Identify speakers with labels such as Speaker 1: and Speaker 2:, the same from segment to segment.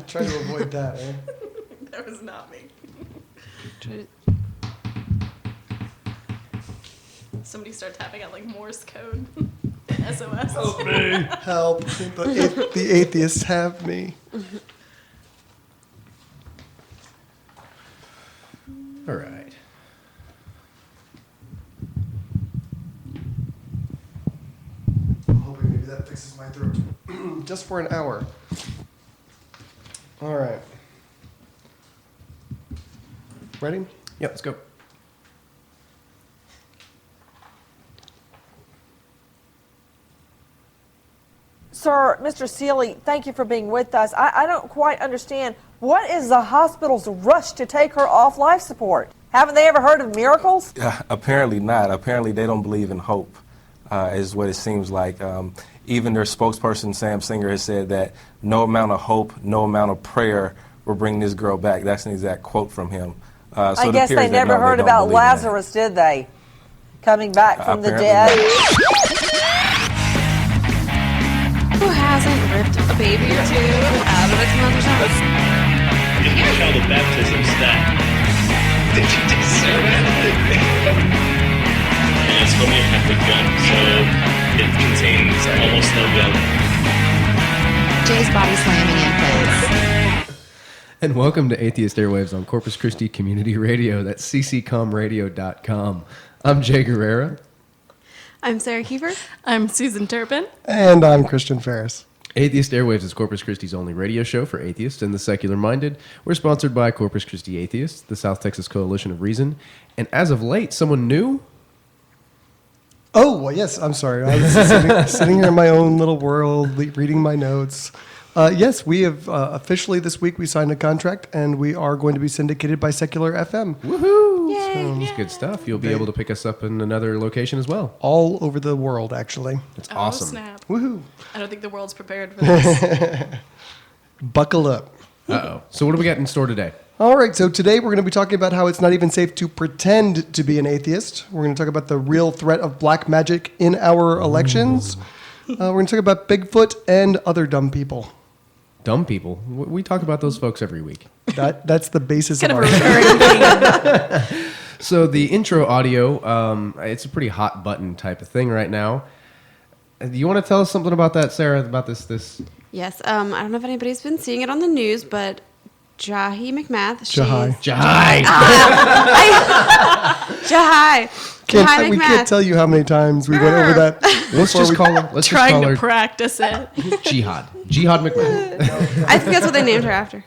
Speaker 1: Try to avoid that, eh?
Speaker 2: That was not me. Somebody start tapping out like Morse code. SOS.
Speaker 1: Help me. Help. The atheists have me.
Speaker 3: All right.
Speaker 1: I'm hoping maybe that fixes my throat. Just for an hour. All right. Ready?
Speaker 3: Yep, let's go.
Speaker 4: Sir, Mr. Seeley, thank you for being with us. I don't quite understand. What is the hospital's rush to take her off life support? Haven't they ever heard of miracles?
Speaker 5: Apparently not. Apparently they don't believe in hope, is what it seems like. Even their spokesperson, Sam Singer, has said that no amount of hope, no amount of prayer will bring this girl back. That's an exact quote from him.
Speaker 4: I guess they never heard about Lazarus, did they? Coming back from the dead.
Speaker 6: Who hasn't ripped a baby or two out of its mother's house?
Speaker 7: If you child of baptisms that did you deserve it? And it's homeopathic gum, so it contains almost no gum.
Speaker 6: Jay's body slamming in place.
Speaker 3: And welcome to Atheist Airwaves on Corpus Christi Community Radio. That's cccomradio.com. I'm Jay Guerrera.
Speaker 6: I'm Sarah Kiefer.
Speaker 2: I'm Susan Turpin.
Speaker 1: And I'm Christian Ferris.
Speaker 3: Atheist Airwaves is Corpus Christi's only radio show for atheists and the secular-minded. We're sponsored by Corpus Christi Atheists, the South Texas Coalition of Reason. And as of late, someone new...
Speaker 1: Oh, well, yes, I'm sorry. I was sitting here in my own little world, reading my notes. Yes, we have officially this week we signed a contract, and we are going to be syndicated by Secular FM.
Speaker 3: Woohoo!
Speaker 6: Yay!
Speaker 3: That's good stuff. You'll be able to pick us up in another location as well.
Speaker 1: All over the world, actually.
Speaker 3: That's awesome.
Speaker 2: Snap.
Speaker 1: Woohoo!
Speaker 2: I don't think the world's prepared for this.
Speaker 1: Buckle up.
Speaker 3: Uh-oh. So what do we got in store today?
Speaker 1: All right, so today we're going to be talking about how it's not even safe to pretend to be an atheist. We're going to talk about the real threat of black magic in our elections. We're going to talk about Bigfoot and other dumb people.
Speaker 3: Dumb people. We talk about those folks every week.
Speaker 1: That's the basis
Speaker 2: Kind
Speaker 1: of
Speaker 2: of
Speaker 1: our
Speaker 2: a recurring theme.
Speaker 3: So the intro audio, it's a pretty hot button type of thing right now. Do you want to tell us something about that, Sarah, about this?
Speaker 6: Yes, I don't know if anybody's been seeing it on the news, but Jahi McMath.
Speaker 3: Jahai.
Speaker 6: Jahi
Speaker 1: We
Speaker 6: McMath.
Speaker 1: can't tell you how many times we went over that.
Speaker 3: Let's just call her. Let's just
Speaker 2: Trying
Speaker 3: call
Speaker 2: to
Speaker 3: her
Speaker 2: practice it.
Speaker 3: Jihad. Jihad McMahon.
Speaker 6: I think that's what they named her after.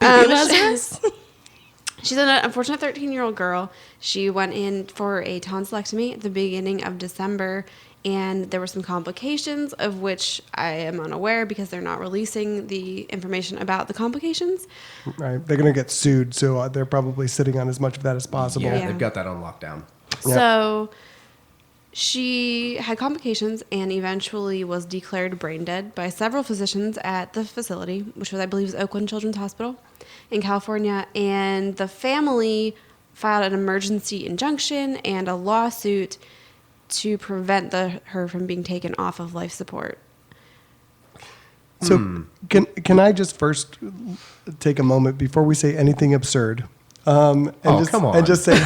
Speaker 2: Lazarus?
Speaker 6: She's an unfortunate 13-year-old girl. She went in for a tonsillectomy at the beginning of December, and there were some complications of which I am unaware because they're not releasing the information about the complications.
Speaker 1: Right, they're going to get sued, so they're probably sitting on as much of that as possible.
Speaker 3: Yeah,
Speaker 6: Yeah.
Speaker 3: they've got that on lockdown.
Speaker 1: Yep.
Speaker 6: So she had complications and eventually was declared brain dead by several physicians at the facility, which was, I believe, Oakland Children's Hospital in California. And the family filed an emergency injunction and a lawsuit to prevent her from being taken off of life support.
Speaker 1: So can I just first take a moment before we say anything absurd? Come on. And just say,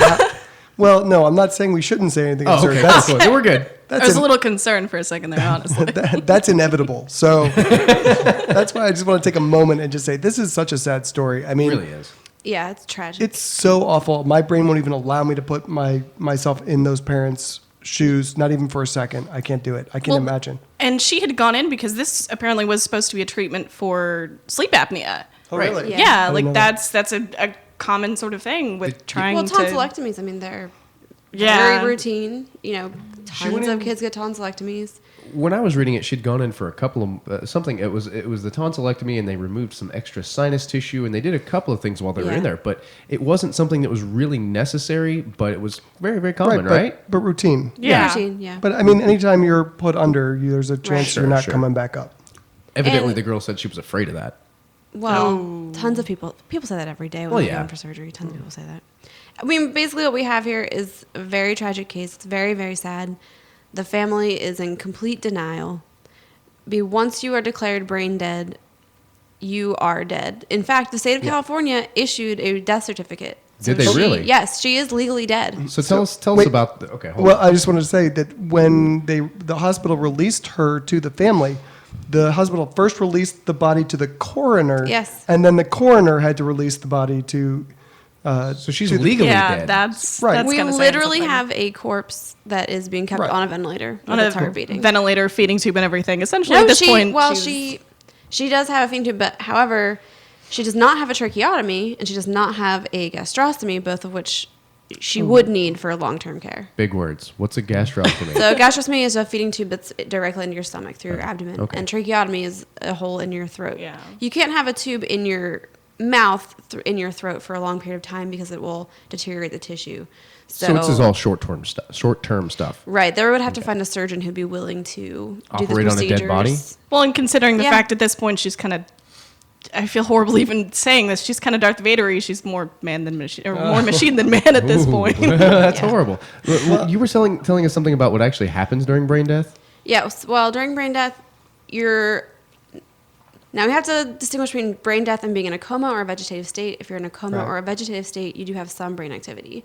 Speaker 1: well, no, I'm not saying we shouldn't say anything absurd.
Speaker 3: Okay.
Speaker 1: That's,
Speaker 3: Cool. We're good.
Speaker 2: I was a little concerned for a second there, honestly.
Speaker 1: that's inevitable. So that's why I just want to take a moment and just say this is such a sad story. I mean,
Speaker 3: It really is.
Speaker 6: Yeah, it's tragic.
Speaker 1: it's so awful. My brain won't even allow me to put myself in those parents' shoes, not even for a second. I can't do it. I can't imagine.
Speaker 2: And she had gone in because this apparently was supposed to be a treatment for sleep apnea.
Speaker 1: Oh,
Speaker 3: Right.
Speaker 1: really?
Speaker 6: Yeah.
Speaker 2: Yeah, like
Speaker 1: know
Speaker 2: that's a common sort of thing with trying
Speaker 6: well,
Speaker 2: to...
Speaker 6: tonsillectomies, I mean, they're
Speaker 2: Yeah.
Speaker 6: very routine. You know, tons
Speaker 3: went
Speaker 6: of
Speaker 3: in-
Speaker 6: kids get tonsillectomies.
Speaker 3: When I was reading it, she'd gone in for a couple of something. It was the tonsillectomy, and they removed some extra sinus tissue, and they did a couple of things while they were
Speaker 6: Yeah.
Speaker 3: in there. But it wasn't something that was really necessary. But it was very, very common,
Speaker 1: but,
Speaker 3: right?
Speaker 1: But routine.
Speaker 2: Yeah.
Speaker 6: Routine, yeah.
Speaker 1: But I mean, anytime you're put under, there's a chance
Speaker 6: Right.
Speaker 1: you're not
Speaker 3: Sure.
Speaker 1: coming back up.
Speaker 3: Evidently,
Speaker 6: And-
Speaker 3: the girl said she was afraid of that.
Speaker 6: Well, tons of people say that every day when they're going for surgery. Tons of people say that. I mean, basically what we have here is a very tragic case. It's very, very sad. The family is in complete denial. Once you are declared brain dead, you are dead. In fact, the state of California issued a death certificate.
Speaker 3: Did they really?
Speaker 6: Yes, she is legally dead.
Speaker 3: So tell us
Speaker 1: wait.
Speaker 3: about. Okay. Hold
Speaker 1: Well,
Speaker 3: on.
Speaker 1: I just wanted to say that when the hospital released her to the family, the hospital first released the body to the coroner.
Speaker 6: Yes.
Speaker 1: And then the coroner had to release the body to.
Speaker 3: So she's legally dead.
Speaker 2: That's
Speaker 1: Right.
Speaker 2: That's
Speaker 6: We
Speaker 2: kinda saying
Speaker 6: literally
Speaker 2: something.
Speaker 6: have a corpse that is being kept
Speaker 1: Right.
Speaker 6: on a ventilator
Speaker 2: on
Speaker 6: with
Speaker 2: a
Speaker 6: its heart beating.
Speaker 2: ventilator, feeding tube, and everything. Essentially, at this point,
Speaker 6: she does have a feeding tube, but however, she does not have a tracheotomy and she does not have a gastrostomy, both of which she would need for long-term care.
Speaker 3: Big words. What's a gastrostomy?
Speaker 6: So gastrostomy is a feeding tube that's directly into your stomach through your abdomen,
Speaker 3: Okay.
Speaker 6: and tracheotomy is a hole in your throat.
Speaker 2: Yeah.
Speaker 6: You can't have a tube in your mouth in your throat for a long period of time because it will deteriorate the tissue.
Speaker 3: So this is all short-term stuff.
Speaker 6: Right. They would have to find a surgeon who'd be willing to do the
Speaker 3: Operate on a
Speaker 6: procedures.
Speaker 3: dead body?
Speaker 2: well, and considering the
Speaker 6: Yeah.
Speaker 2: fact at this point she's kind of, I feel horrible even saying this. She's kind of Darth Vader-y. She's more man than machine, or more machine than man at this point.
Speaker 3: That's
Speaker 6: Yeah.
Speaker 3: horrible. You were telling us something about what actually happens during brain death?
Speaker 6: Yeah, well, during brain death, now we have to distinguish between brain death and being in a coma or a vegetative state. If you're in a coma
Speaker 1: Right.
Speaker 6: or a vegetative state, you do have some brain activity.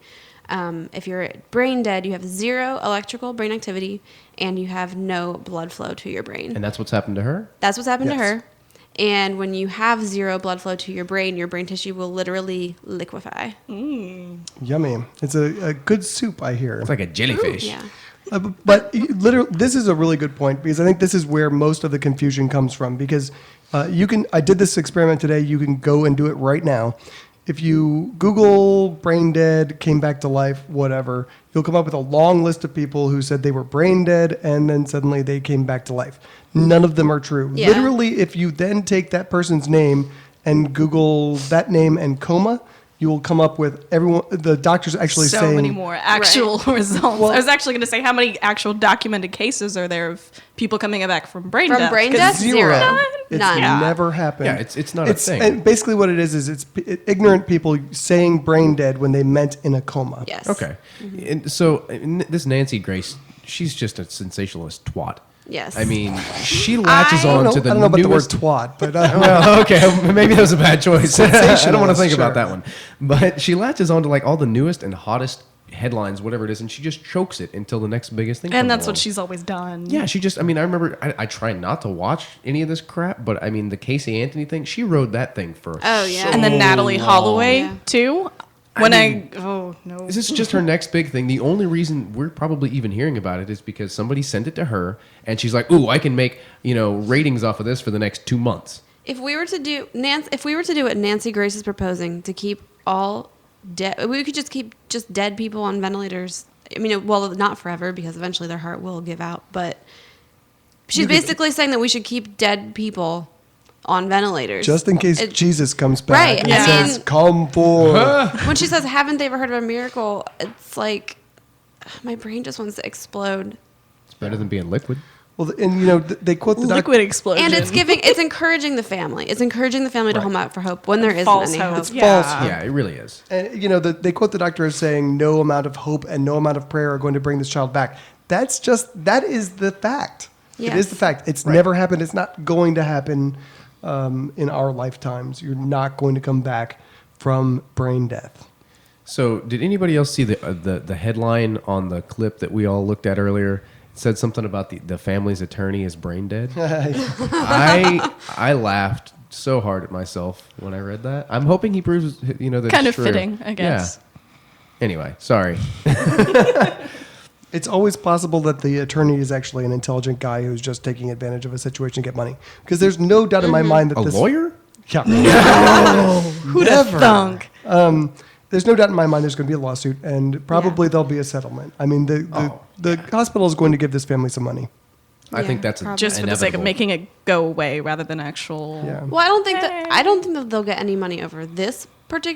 Speaker 6: If you're brain dead, you have zero electrical brain activity and you have no blood flow to your brain.
Speaker 3: And that's what's happened to her?
Speaker 6: That's what's happened to
Speaker 1: Yes.
Speaker 6: her. And when you have zero blood flow to your brain tissue will literally liquefy.
Speaker 1: Yummy. It's a good soup, I hear.
Speaker 3: It's like a jellyfish.
Speaker 6: Yeah.
Speaker 1: But literally, this is a really good point because I think this is where most of the confusion comes from. Because I did this experiment today. You can go and do it right now. If you Google brain dead, came back to life, whatever, you'll come up with a long list of people who said they were brain dead and then suddenly they came back to life. None of them are true.
Speaker 6: Yeah.
Speaker 1: Literally, if you then take that person's name and Google that name and coma, you will come up with everyone. The doctors actually
Speaker 2: so
Speaker 1: saying
Speaker 2: many more actual results. I was actually going to say, how many actual documented cases are there of people coming back from brain death?
Speaker 6: brain
Speaker 2: 'Cause
Speaker 6: death?
Speaker 1: zero.
Speaker 6: Zero.
Speaker 1: It's
Speaker 6: None.
Speaker 1: never happened.
Speaker 3: Yeah, it's not a thing.
Speaker 1: And basically, what it is it's ignorant people saying brain dead when they meant in a coma.
Speaker 6: Yes.
Speaker 3: Okay. And so this Nancy Grace, she's just a sensationalist twat.
Speaker 6: Yes.
Speaker 3: I mean, she latches
Speaker 1: I
Speaker 3: on
Speaker 1: don't
Speaker 3: to
Speaker 1: know,
Speaker 3: the
Speaker 1: I don't know about the word
Speaker 3: newest.
Speaker 1: twat, but
Speaker 3: Well, okay, maybe that was a bad choice. I don't want to
Speaker 1: Sensationalist,
Speaker 3: think about
Speaker 1: sure.
Speaker 3: that one. But she latches on to like all the newest and hottest headlines, whatever it is, and she just chokes it until the next biggest thing.
Speaker 2: And
Speaker 3: comes
Speaker 2: that's
Speaker 3: along.
Speaker 2: what she's always done.
Speaker 3: Yeah, she just. I mean, I remember. I try not to watch any of this crap, but I mean, the Casey Anthony thing. She rode that thing for.
Speaker 6: Oh, yeah.
Speaker 3: so
Speaker 2: And then Natalie
Speaker 3: long.
Speaker 2: Holloway,
Speaker 6: Yeah.
Speaker 2: too. Oh, no.
Speaker 3: This is just her next big thing. The only reason we're probably even hearing about it is because somebody sent it to her, and she's like, "Ooh, I can make ratings off of this for the next 2 months."
Speaker 6: If we were to do what Nancy Grace is proposing to keep all dead, we could just keep just dead people on ventilators. I mean, well, not forever because eventually their heart will give out. But she's basically saying that we should keep dead people on ventilators
Speaker 1: just in case Jesus comes back
Speaker 6: Right,
Speaker 1: and
Speaker 6: I
Speaker 1: says,
Speaker 6: mean-
Speaker 1: "Come forth."
Speaker 6: When she says, "Haven't they ever heard of a miracle?" It's like my brain just wants to explode.
Speaker 3: It's better than being liquid.
Speaker 1: Well, and they quote the doctor.
Speaker 2: Liquid explosion.
Speaker 6: And it's encouraging the family. It's encouraging the family to hold out for hope when there isn't
Speaker 2: False
Speaker 6: any
Speaker 2: hope.
Speaker 6: hope.
Speaker 1: It's
Speaker 2: Yeah.
Speaker 1: false.
Speaker 3: Yeah, it really is.
Speaker 1: And they quote the doctor as saying, "No amount of hope and no amount of prayer are going to bring this child back." That is the fact. It is
Speaker 6: Yes.
Speaker 1: the fact. It's never happened. It's not going to happen in our lifetimes. You're not going to come back from brain death.
Speaker 3: So, did anybody else see the headline on the clip that we all looked at earlier? It said something about the family's attorney is brain dead. I laughed so hard at myself when I read that. I'm hoping he proves that
Speaker 2: kind
Speaker 3: it's
Speaker 2: of
Speaker 3: true.
Speaker 2: fitting, I guess.
Speaker 3: Yeah. Anyway, sorry.
Speaker 1: It's always possible that the attorney is actually an intelligent guy who's just taking advantage of a situation to get money. Because there's no doubt in my mind that
Speaker 3: A
Speaker 1: this
Speaker 3: lawyer?
Speaker 1: Yeah.
Speaker 2: Who'd have thunk?
Speaker 1: There's no doubt in my mind there's going to be a lawsuit, and probably there'll be a settlement. I mean, the hospital is going to give this family some money.
Speaker 3: I think that's
Speaker 2: Just for the sake of
Speaker 3: inevitable.
Speaker 2: making it go away rather than actual.
Speaker 1: Yeah.
Speaker 6: Well, I don't think that they'll get any money over this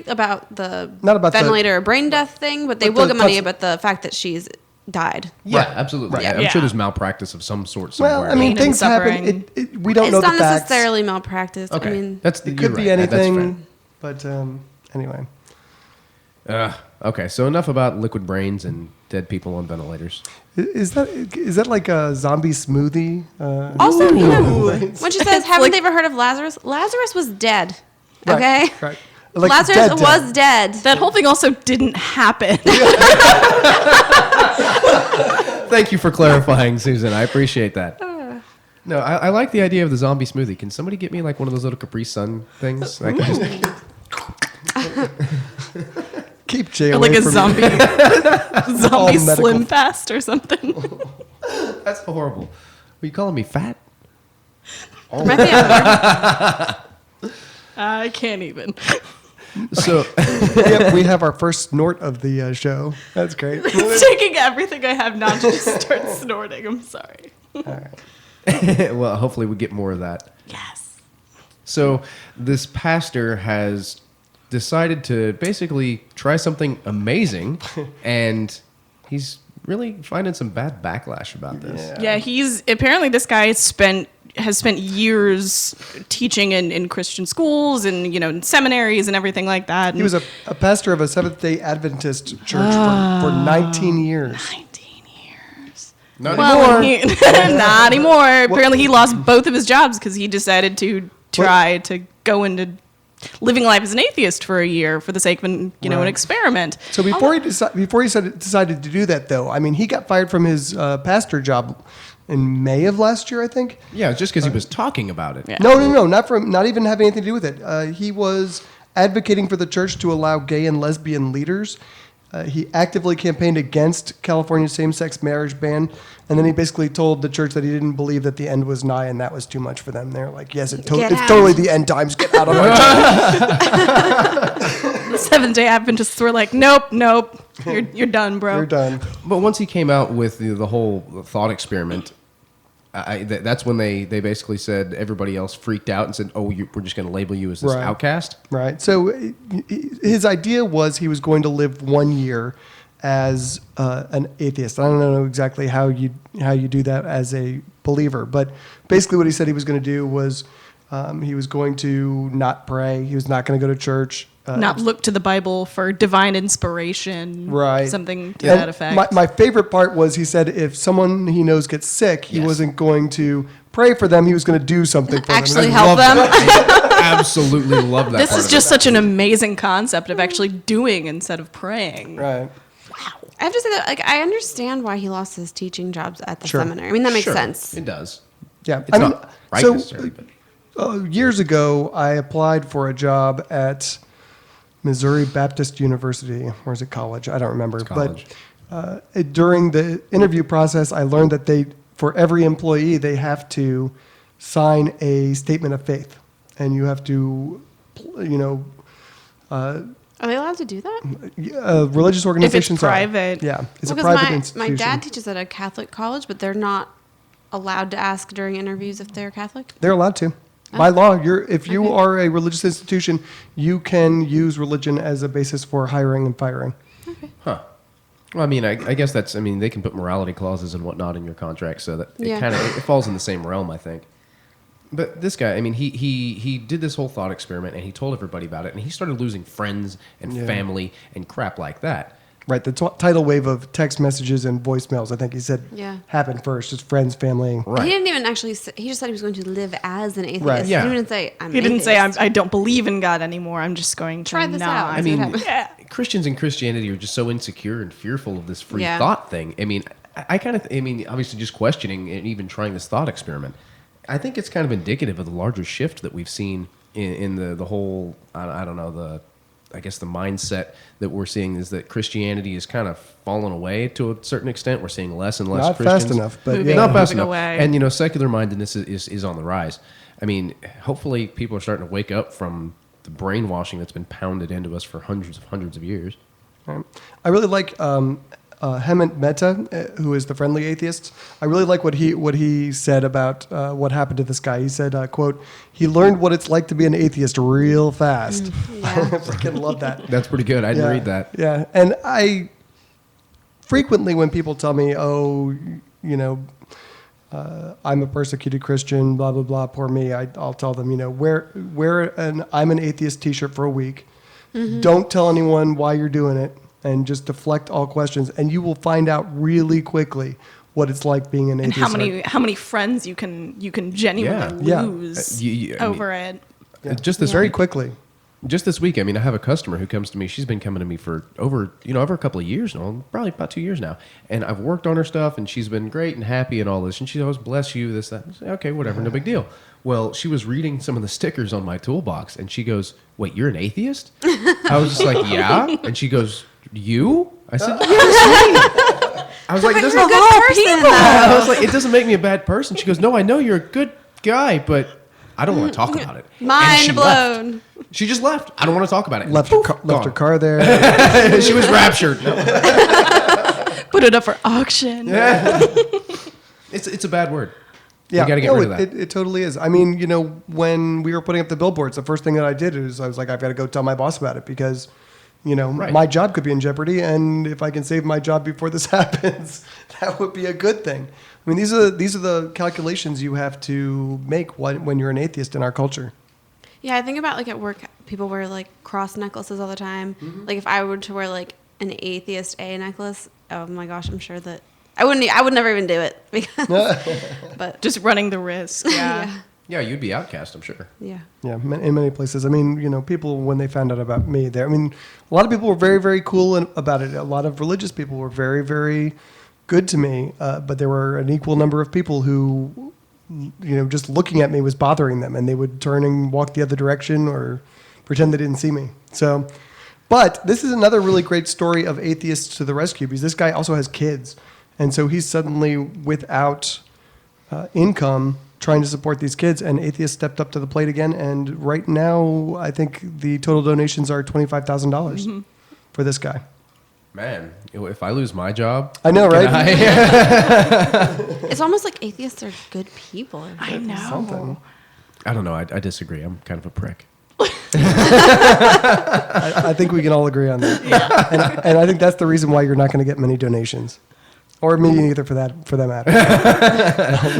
Speaker 6: about the
Speaker 1: Not about the-
Speaker 6: ventilator or brain death thing, but they
Speaker 1: but
Speaker 6: will
Speaker 1: the
Speaker 6: get money
Speaker 1: cons-
Speaker 6: about the fact that she's died.
Speaker 3: Yeah, absolutely.
Speaker 1: Right.
Speaker 3: I'm
Speaker 2: Yeah.
Speaker 3: sure there's malpractice of some sort somewhere.
Speaker 1: Well, I mean,
Speaker 2: Pain and
Speaker 1: things happen.
Speaker 2: suffering.
Speaker 1: We don't
Speaker 6: It's
Speaker 1: know
Speaker 6: not
Speaker 1: the facts.
Speaker 6: necessarily malpractice.
Speaker 3: okay,
Speaker 6: I mean,
Speaker 3: that's
Speaker 1: It
Speaker 3: you're
Speaker 1: could be
Speaker 3: right. That's
Speaker 1: anything. But anyway.
Speaker 3: fair. Okay, so enough about liquid brains and dead people on ventilators.
Speaker 1: Is that like a zombie smoothie?
Speaker 6: also, you know, when she says, "Haven't
Speaker 2: like-
Speaker 6: they ever heard of Lazarus?" Lazarus was dead.
Speaker 1: Right,
Speaker 6: Okay,
Speaker 1: right. Like
Speaker 6: Lazarus
Speaker 1: dead.
Speaker 6: was dead.
Speaker 2: That whole thing also didn't happen.
Speaker 3: Thank you for clarifying, Susan. I appreciate that. No, I like the idea of the zombie smoothie. Can somebody get me like one of those little Capri Sun things? I can just
Speaker 1: Keep Jay
Speaker 2: Or
Speaker 1: away
Speaker 2: like a
Speaker 1: from
Speaker 2: zombie
Speaker 1: All medical.
Speaker 2: Slim Fast or something.
Speaker 3: That's horrible. Are you calling me fat?
Speaker 6: There might be a-
Speaker 2: I can't even.
Speaker 3: So
Speaker 1: Yep, we have our first snort of the show. That's great.
Speaker 2: It's taking everything I have not to just start snorting. I'm sorry.
Speaker 3: well, hopefully we get more of that.
Speaker 2: Yes.
Speaker 3: So this pastor has decided to basically try something amazing, and he's really finding some bad backlash about this.
Speaker 2: Yeah, this guy has spent years teaching in Christian schools and, in seminaries and everything like that.
Speaker 1: He was a pastor of a Seventh-day Adventist church for 19 years.
Speaker 2: 19 years.
Speaker 3: Not
Speaker 2: Well,
Speaker 3: anymore.
Speaker 2: not anymore. Apparently, he lost both of his jobs because he decided to try to go into living life as an atheist for a year for the sake of an experiment.
Speaker 1: So before he decided to do that, though, I mean, he got fired from his pastor job in May of last year, I think.
Speaker 3: Yeah, just because he was talking about it.
Speaker 2: Yeah.
Speaker 1: No, not even having anything to do with it. He was advocating for the church to allow gay and lesbian leaders. He actively campaigned against California's same-sex marriage ban, and then he basically told the church that he didn't believe that the end was nigh, and that was too much for them. They're like, yes, it's
Speaker 6: Get out.
Speaker 1: totally the end times. Get out of our church.
Speaker 2: The Seventh-day Adventists were like, nope, you're done, bro.
Speaker 1: You're done.
Speaker 3: But once he came out with the whole thought experiment, that's when they basically said everybody else freaked out and said, "Oh, we're just going to label you as this
Speaker 1: Right.
Speaker 3: outcast."
Speaker 1: Right. So his idea was he was going to live 1 year as an atheist. I don't know exactly how you do that as a believer, but basically what he said he was going to do was he was going to not pray. He was not going to go to church.
Speaker 2: Not look to the Bible for divine inspiration.
Speaker 1: Right.
Speaker 2: Something to
Speaker 1: And
Speaker 2: that effect.
Speaker 1: My favorite part was he said if someone he knows gets sick, he
Speaker 3: Yes.
Speaker 1: wasn't going to pray for them. He was going to do something for
Speaker 6: Actually
Speaker 1: them.
Speaker 6: help them.
Speaker 3: I absolutely love that.
Speaker 2: This
Speaker 3: part
Speaker 2: is
Speaker 3: of
Speaker 2: just
Speaker 3: it.
Speaker 2: such an amazing concept of actually doing instead of praying.
Speaker 1: Right.
Speaker 6: I have to say that, like, I understand why he lost his teaching jobs at the
Speaker 1: Sure.
Speaker 6: seminary. I mean, that makes
Speaker 3: Sure,
Speaker 6: sense.
Speaker 3: It does.
Speaker 1: Yeah.
Speaker 3: It's not right necessarily, but
Speaker 1: Years ago, I applied for a job at Missouri Baptist University, or is it college? I don't remember.
Speaker 3: It's college.
Speaker 1: But during the interview process, I learned that for every employee, they have to sign a statement of faith, and you have to,
Speaker 6: Are they allowed to do that?
Speaker 1: religious organizations are.
Speaker 2: private.
Speaker 1: Yeah, it's a
Speaker 6: Because
Speaker 1: private
Speaker 6: my
Speaker 1: institution.
Speaker 6: dad teaches at a Catholic college, but they're not allowed to ask during interviews if they're Catholic.
Speaker 1: They're allowed to. By law, if you
Speaker 6: Okay.
Speaker 1: are a religious institution, you can use religion as a basis for hiring and firing.
Speaker 3: Huh. Well, I mean, I guess that's. I mean, they can put morality clauses and whatnot in your contract, so that
Speaker 6: Yeah.
Speaker 3: it falls in the same realm, I think. But this guy, I mean, he did this whole thought experiment, and he told everybody about it, and he started losing friends and
Speaker 1: Yeah.
Speaker 3: family and crap like that.
Speaker 1: Right, the tidal wave of text messages and voicemails, I think he said,
Speaker 6: Yeah.
Speaker 1: happened first, just friends, family.
Speaker 3: Right.
Speaker 6: He didn't even actually say, he just said he was going to live as an atheist.
Speaker 1: Right.
Speaker 3: Yeah.
Speaker 6: He didn't say, I'm
Speaker 2: He didn't say,
Speaker 6: atheist.
Speaker 2: I don't believe in God anymore. I'm just going to
Speaker 6: Try this
Speaker 2: not.
Speaker 6: out.
Speaker 3: I
Speaker 6: See what
Speaker 3: mean,
Speaker 6: happens.
Speaker 3: Christians and Christianity are just so insecure and fearful of this free
Speaker 6: Yeah.
Speaker 3: thought thing. I mean, I mean, obviously just questioning and even trying this thought experiment. I think it's kind of indicative of the larger shift that we've seen in the whole, I don't know, I guess the mindset that we're seeing is that Christianity is kind of fallen away to a certain extent. We're seeing less and less
Speaker 1: Not
Speaker 3: Christians.
Speaker 1: fast enough, but
Speaker 2: Moving.
Speaker 1: yeah.
Speaker 3: Not fast
Speaker 2: Moving
Speaker 3: enough.
Speaker 2: away.
Speaker 3: And, secular mindedness is on the rise. I mean, hopefully people are starting to wake up from the brainwashing that's been pounded into us for hundreds of years.
Speaker 1: Right. I really like Hemant Mehta, who is the friendly atheist. I really like what he said about what happened to this guy. He said, quote, he learned what it's like to be an atheist real fast.
Speaker 6: Yeah.
Speaker 1: I freaking love that.
Speaker 3: That's pretty good. I didn't
Speaker 1: Yeah,
Speaker 3: read that.
Speaker 1: Yeah, and frequently when people tell me, oh, you know, I'm a persecuted Christian, blah, blah, blah, poor me, I'll tell them, you know, wear an I'm an atheist t-shirt for a week. Don't tell anyone why you're doing it, and just deflect all questions, and you will find out really quickly what it's like being an
Speaker 2: And
Speaker 1: atheist.
Speaker 2: how many friends you can genuinely
Speaker 1: Yeah.
Speaker 2: lose
Speaker 3: I mean,
Speaker 2: over it.
Speaker 3: Just this
Speaker 1: very
Speaker 3: week,
Speaker 1: quickly.
Speaker 3: Just this week, I mean, I have a customer who comes to me. She's been coming to me for over a couple of years now, probably about 2 years now. And I've worked on her stuff, and she's been great and happy and all this. And she always, bless you, this, that. I say, okay, whatever, no big deal. Well, she was reading some of the stickers on my toolbox, and she goes, wait, you're an atheist? I was just like, yeah. And she goes, you? I said, yes, me. I was like, it doesn't,
Speaker 6: You're a good person,
Speaker 3: I was like, it doesn't make me a bad person. She goes, no, I know you're a good guy, but I don't want to talk about it. And she
Speaker 6: Mind
Speaker 3: left.
Speaker 6: blown.
Speaker 3: She just left. I don't want to talk about it.
Speaker 1: Left her car there.
Speaker 3: She was raptured. No.
Speaker 2: Put it up for auction.
Speaker 3: It's a bad word.
Speaker 1: Yeah,
Speaker 3: You got to get rid of that.
Speaker 1: It totally is. I mean, you know, when we were putting up the billboards, the first thing that I did is I was like, I've got to go tell my boss about it because, you know,
Speaker 3: Right.
Speaker 1: my job could be in jeopardy, and if I can save my job before this happens, that would be a good thing. I mean, these are the calculations you have to make when you're an atheist in our culture.
Speaker 6: Yeah, I think about like at work, people wear like cross necklaces all the time. Like if I were to wear like an atheist A necklace, oh my gosh, I'm sure that I would never even do it because, but
Speaker 2: Just running the risk. Yeah.
Speaker 3: Yeah, you'd be outcast, I'm sure.
Speaker 6: yeah.
Speaker 1: Yeah, in many places. I mean, you know, people, when they found out about me there, I mean, a lot of people were very, very cool about it. A lot of religious people were very, very good to me. But there were an equal number of people who, you know, just looking at me was bothering them, and they would turn and walk the other direction or pretend they didn't see me. So, but this is another really great story of atheists to the rescue, because this guy also has kids. And so he's suddenly without income trying to support these kids, and Atheist stepped up to the plate again. And right now, I think the total donations are $25,000 for this guy.
Speaker 3: Man, if I lose my job,
Speaker 1: I know, right?
Speaker 6: It's almost like atheists are good people.
Speaker 2: I know.
Speaker 1: Something.
Speaker 3: I don't know. I disagree. I'm kind of a prick.
Speaker 1: I think we can all agree on that. And I think that's the reason why you're not going to get many donations. Or me neither, for that matter.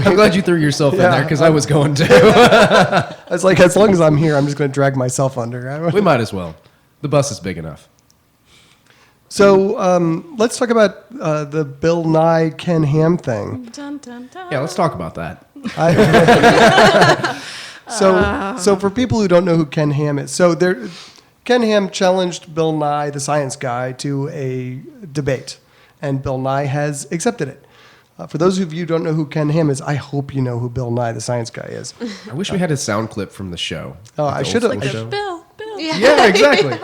Speaker 3: I'm glad you threw yourself in there because I was going to.
Speaker 1: I was like, as long as I'm here, I'm just going to drag myself under.
Speaker 3: We might as well. The bus is big enough.
Speaker 1: So let's talk about the Bill Nye Ken Ham thing.
Speaker 2: Dun, dun, dun.
Speaker 3: Yeah, let's talk about that.
Speaker 1: So for people who don't know who Ken Ham is, Ken Ham challenged Bill Nye, the science guy, to a debate, and Bill Nye has accepted it. For those of you who don't know who Ken Ham is, I hope you know who Bill Nye, the science guy, is.
Speaker 3: I wish we had a sound clip from the show.
Speaker 1: Oh,
Speaker 3: Like
Speaker 1: I
Speaker 3: the
Speaker 1: should
Speaker 3: old
Speaker 1: have.
Speaker 3: school show.
Speaker 2: Bill.
Speaker 3: Yeah, exactly.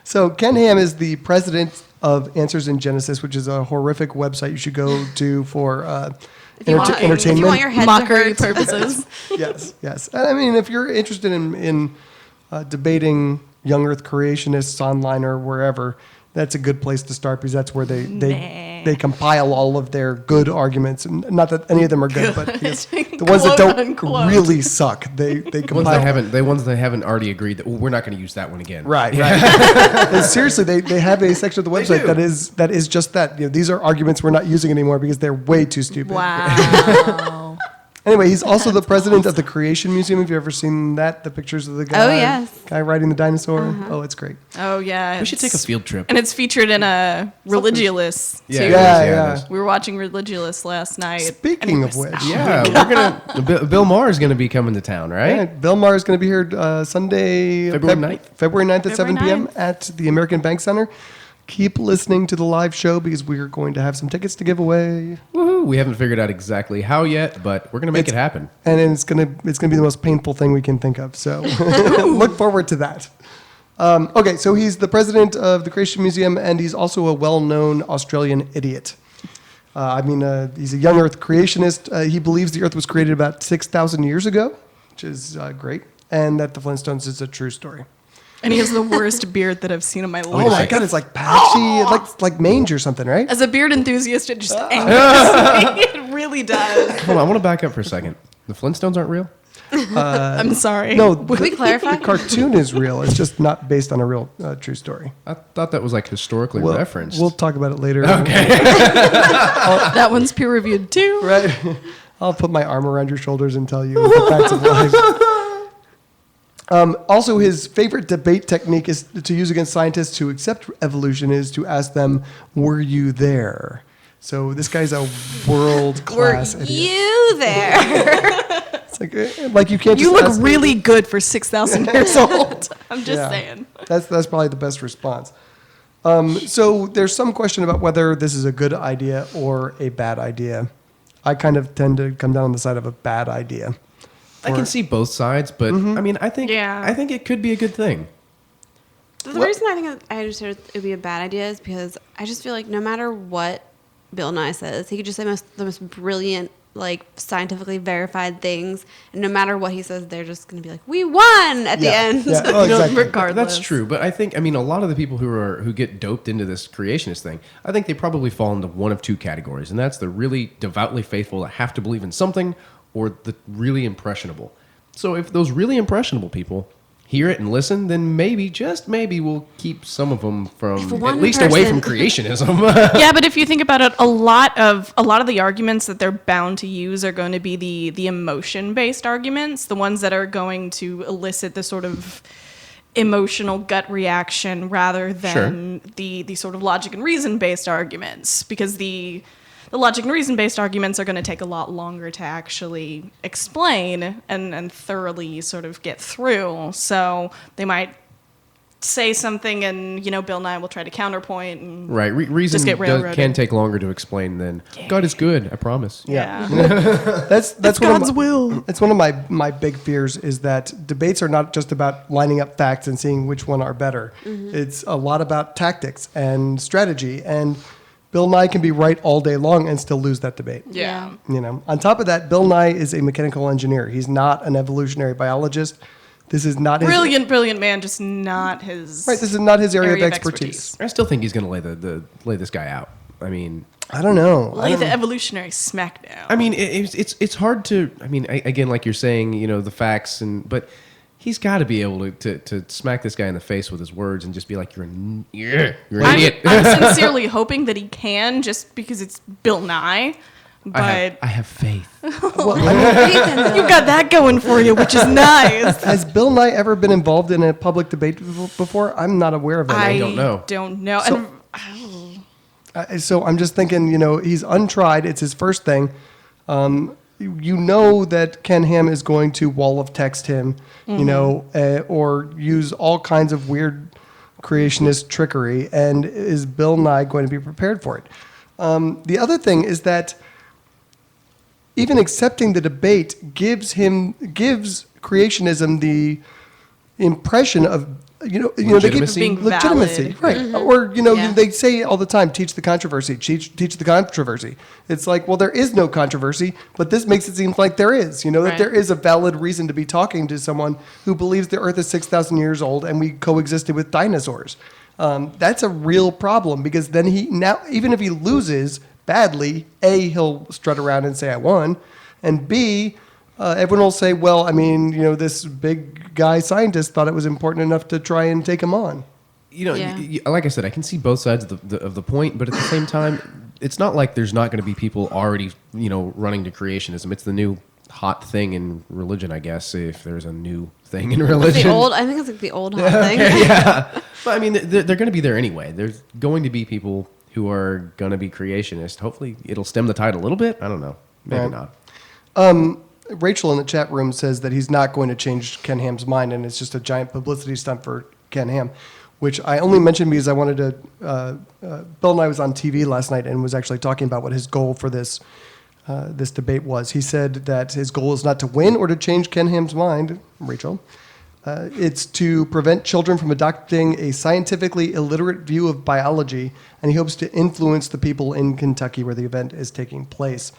Speaker 1: So Ken Ham is the president of Answers in Genesis, which is a horrific website you should go to for
Speaker 6: you want-
Speaker 1: entertainment.
Speaker 6: if you want your head to
Speaker 2: Mockery
Speaker 6: hurt.
Speaker 2: purposes.
Speaker 1: Yes. And I mean, if you're interested in debating young Earth creationists online or wherever, that's a good place to start, because that's where they compile all of their good arguments. And not that any of them are good, but because the ones that
Speaker 2: Quote,
Speaker 1: don't
Speaker 2: unquote.
Speaker 1: really suck, they
Speaker 3: The
Speaker 1: compile.
Speaker 3: ones that haven't already agreed that we're not going to use that one again.
Speaker 1: Right. And seriously, they have a section of the website
Speaker 3: do.
Speaker 1: that is just that. You know, these are arguments we're not using anymore because they're way too stupid.
Speaker 2: Wow.
Speaker 1: Anyway, he's also the president of the Creation Museum. Have you ever seen that? The pictures of the guy,
Speaker 6: Oh, yes.
Speaker 1: guy riding the dinosaur. Oh, it's great.
Speaker 2: Oh, yeah.
Speaker 3: We should take a field trip.
Speaker 2: And it's featured in a Religulous,
Speaker 3: Yeah,
Speaker 2: too.
Speaker 3: it is,
Speaker 1: Yeah.
Speaker 3: it is.
Speaker 2: We were watching Religulous last night.
Speaker 1: Speaking of which,
Speaker 3: Yeah, we're gonna. Bill Maher is gonna be coming to town, right?
Speaker 1: yeah, Bill Maher is going to be here Sunday,
Speaker 3: February 9th?
Speaker 1: February 9th at 7
Speaker 2: February
Speaker 1: p.m.
Speaker 2: 9th.
Speaker 1: at the American Bank Center. Keep listening to the live show, because we are going to have some tickets to give away,
Speaker 3: Woohoo! We haven't figured out exactly how yet, but we're gonna make it happen.
Speaker 1: and it's gonna be the most painful thing we can think of. So look forward to that. Okay, so he's the president of the Creation Museum, and he's also a well-known Australian idiot. He's a young Earth creationist. He believes the Earth was created about 6,000 years ago, which is great, and that the Flintstones is a true story.
Speaker 2: And he has the worst beard that I've seen in my life.
Speaker 1: Oh my God, it's like patchy, it's like mange or something, right?
Speaker 2: As a beard enthusiast, it just angers me. It really does.
Speaker 3: Hold on, I want to back up for a second. The Flintstones aren't real.
Speaker 2: I'm sorry.
Speaker 1: No,
Speaker 6: Can we clarify?
Speaker 1: the cartoon is real. It's just not based on a real true story.
Speaker 3: I thought that was like historically referenced.
Speaker 1: We'll talk about it later.
Speaker 2: That one's peer reviewed too.
Speaker 1: Right. I'll put my arm around your shoulders and tell you the facts of life. Also, his favorite debate technique is to use against scientists who accept evolution is to ask them, "Were you there?" So this guy's a world class idiot.
Speaker 6: You there?
Speaker 1: It's like you can't.
Speaker 2: You
Speaker 1: just
Speaker 2: look
Speaker 1: ask
Speaker 2: really good for 6,000 years old. I'm just
Speaker 1: Yeah.
Speaker 2: saying.
Speaker 1: That's probably the best response. So there's some question about whether this is a good idea or a bad idea. I kind of tend to come down on the side of a bad idea.
Speaker 3: I can see both sides, but I mean, I think it could be a good thing.
Speaker 6: The reason I think I understand it would be a bad idea is because I just feel like no matter what Bill Nye says, he could just say the most brilliant, like scientifically verified things, and no matter what he says, they're just going to be like, "We won" at the end.
Speaker 1: Yeah. Oh, exactly.
Speaker 2: Regardless.
Speaker 3: That's true, but I think a lot of the people who get doped into this creationist thing, I think they probably fall into one of two categories, and that's the really devoutly faithful that have to believe in something, or the really impressionable. So if those really impressionable people hear it and listen, then maybe, just maybe, we'll keep some of them from
Speaker 6: one
Speaker 3: at least away
Speaker 6: person-
Speaker 3: from creationism.
Speaker 2: Yeah, but if you think about it, a lot of the arguments that they're bound to use are going to be the emotion-based arguments, the ones that are going to elicit the sort of emotional gut reaction rather than the sort of logic and reason-based arguments, because the logic and reason-based arguments are going to take a lot longer to actually explain and thoroughly sort of get through. So they might say something and, Bill Nye will try to counterpoint. And
Speaker 3: Right. Reason
Speaker 2: just get railroaded.
Speaker 3: can take longer to explain than God is good, I promise.
Speaker 2: Yeah.
Speaker 1: That's
Speaker 2: It's
Speaker 1: one
Speaker 2: God's
Speaker 1: of
Speaker 2: will.
Speaker 1: It's one of my big fears is that debates are not just about lining up facts and seeing which one are better. It's a lot about tactics and strategy, and Bill Nye can be right all day long and still lose that debate.
Speaker 2: Yeah.
Speaker 1: On top of that, Bill Nye is a mechanical engineer. He's not an evolutionary biologist. This is not his
Speaker 2: Brilliant man, just not his.
Speaker 1: Right, this is not his area of
Speaker 2: area of
Speaker 1: expertise.
Speaker 3: I still think he's going to lay this guy out. I mean,
Speaker 1: I don't know.
Speaker 2: Lay the evolutionary smackdown.
Speaker 3: I mean, it's hard to. I mean, again, like you're saying, the facts, but he's got to be able to smack this guy in the face with his words and just be like, you're an idiot.
Speaker 2: I'm sincerely hoping that he can, just because it's Bill Nye. But
Speaker 3: I have faith.
Speaker 1: Well, I mean,
Speaker 2: you've got that going for you, which is nice.
Speaker 1: has Bill Nye ever been involved in a public debate before? I'm not aware of any.
Speaker 3: don't know.
Speaker 2: Don't know.
Speaker 1: So- So I'm just thinking, he's untried. It's his first thing. You know that Ken Ham is going to wall of text him, or use all kinds of weird creationist trickery. And is Bill Nye going to be prepared for it? The other thing is that even accepting the debate gives creationism the impression of they give
Speaker 2: Being
Speaker 1: legitimacy,
Speaker 2: valid.
Speaker 1: right? Or
Speaker 6: Yeah.
Speaker 1: they say all the time, teach the controversy, teach the controversy. It's like, well, there is no controversy, but this makes it seem like there is. That
Speaker 2: Right.
Speaker 1: there is a valid reason to be talking to someone who believes the Earth is 6,000 years old and we coexisted with dinosaurs. That's a real problem, because then even if he loses badly, A, he'll strut around and say I won, and B, everyone will say, well, I mean, this big guy scientist thought it was important enough to try and take him on.
Speaker 6: Yeah.
Speaker 3: Like I said, I can see both sides of the point, but at the same time, it's not like there's not going to be people already, running to creationism. It's the new hot thing in religion, I guess, if there's a new thing in religion.
Speaker 6: I think it's like the old hot thing.
Speaker 3: Yeah. But I mean, they're going to be there anyway. There's going to be people who are going to be creationist. Hopefully, it'll stem the tide a little bit. I don't know. Maybe
Speaker 1: Right.
Speaker 3: not.
Speaker 1: Rachel in the chat room says that he's not going to change Ken Ham's mind, and it's just a giant publicity stunt for Ken Ham, which I only mentioned because I wanted to. Bill Nye was on TV last night and was actually talking about what his goal for this debate was. He said that his goal is not to win or to change Ken Ham's mind, Rachel. It's to prevent children from adopting a scientifically illiterate view of biology, and he hopes to influence the people in Kentucky where the event is taking place.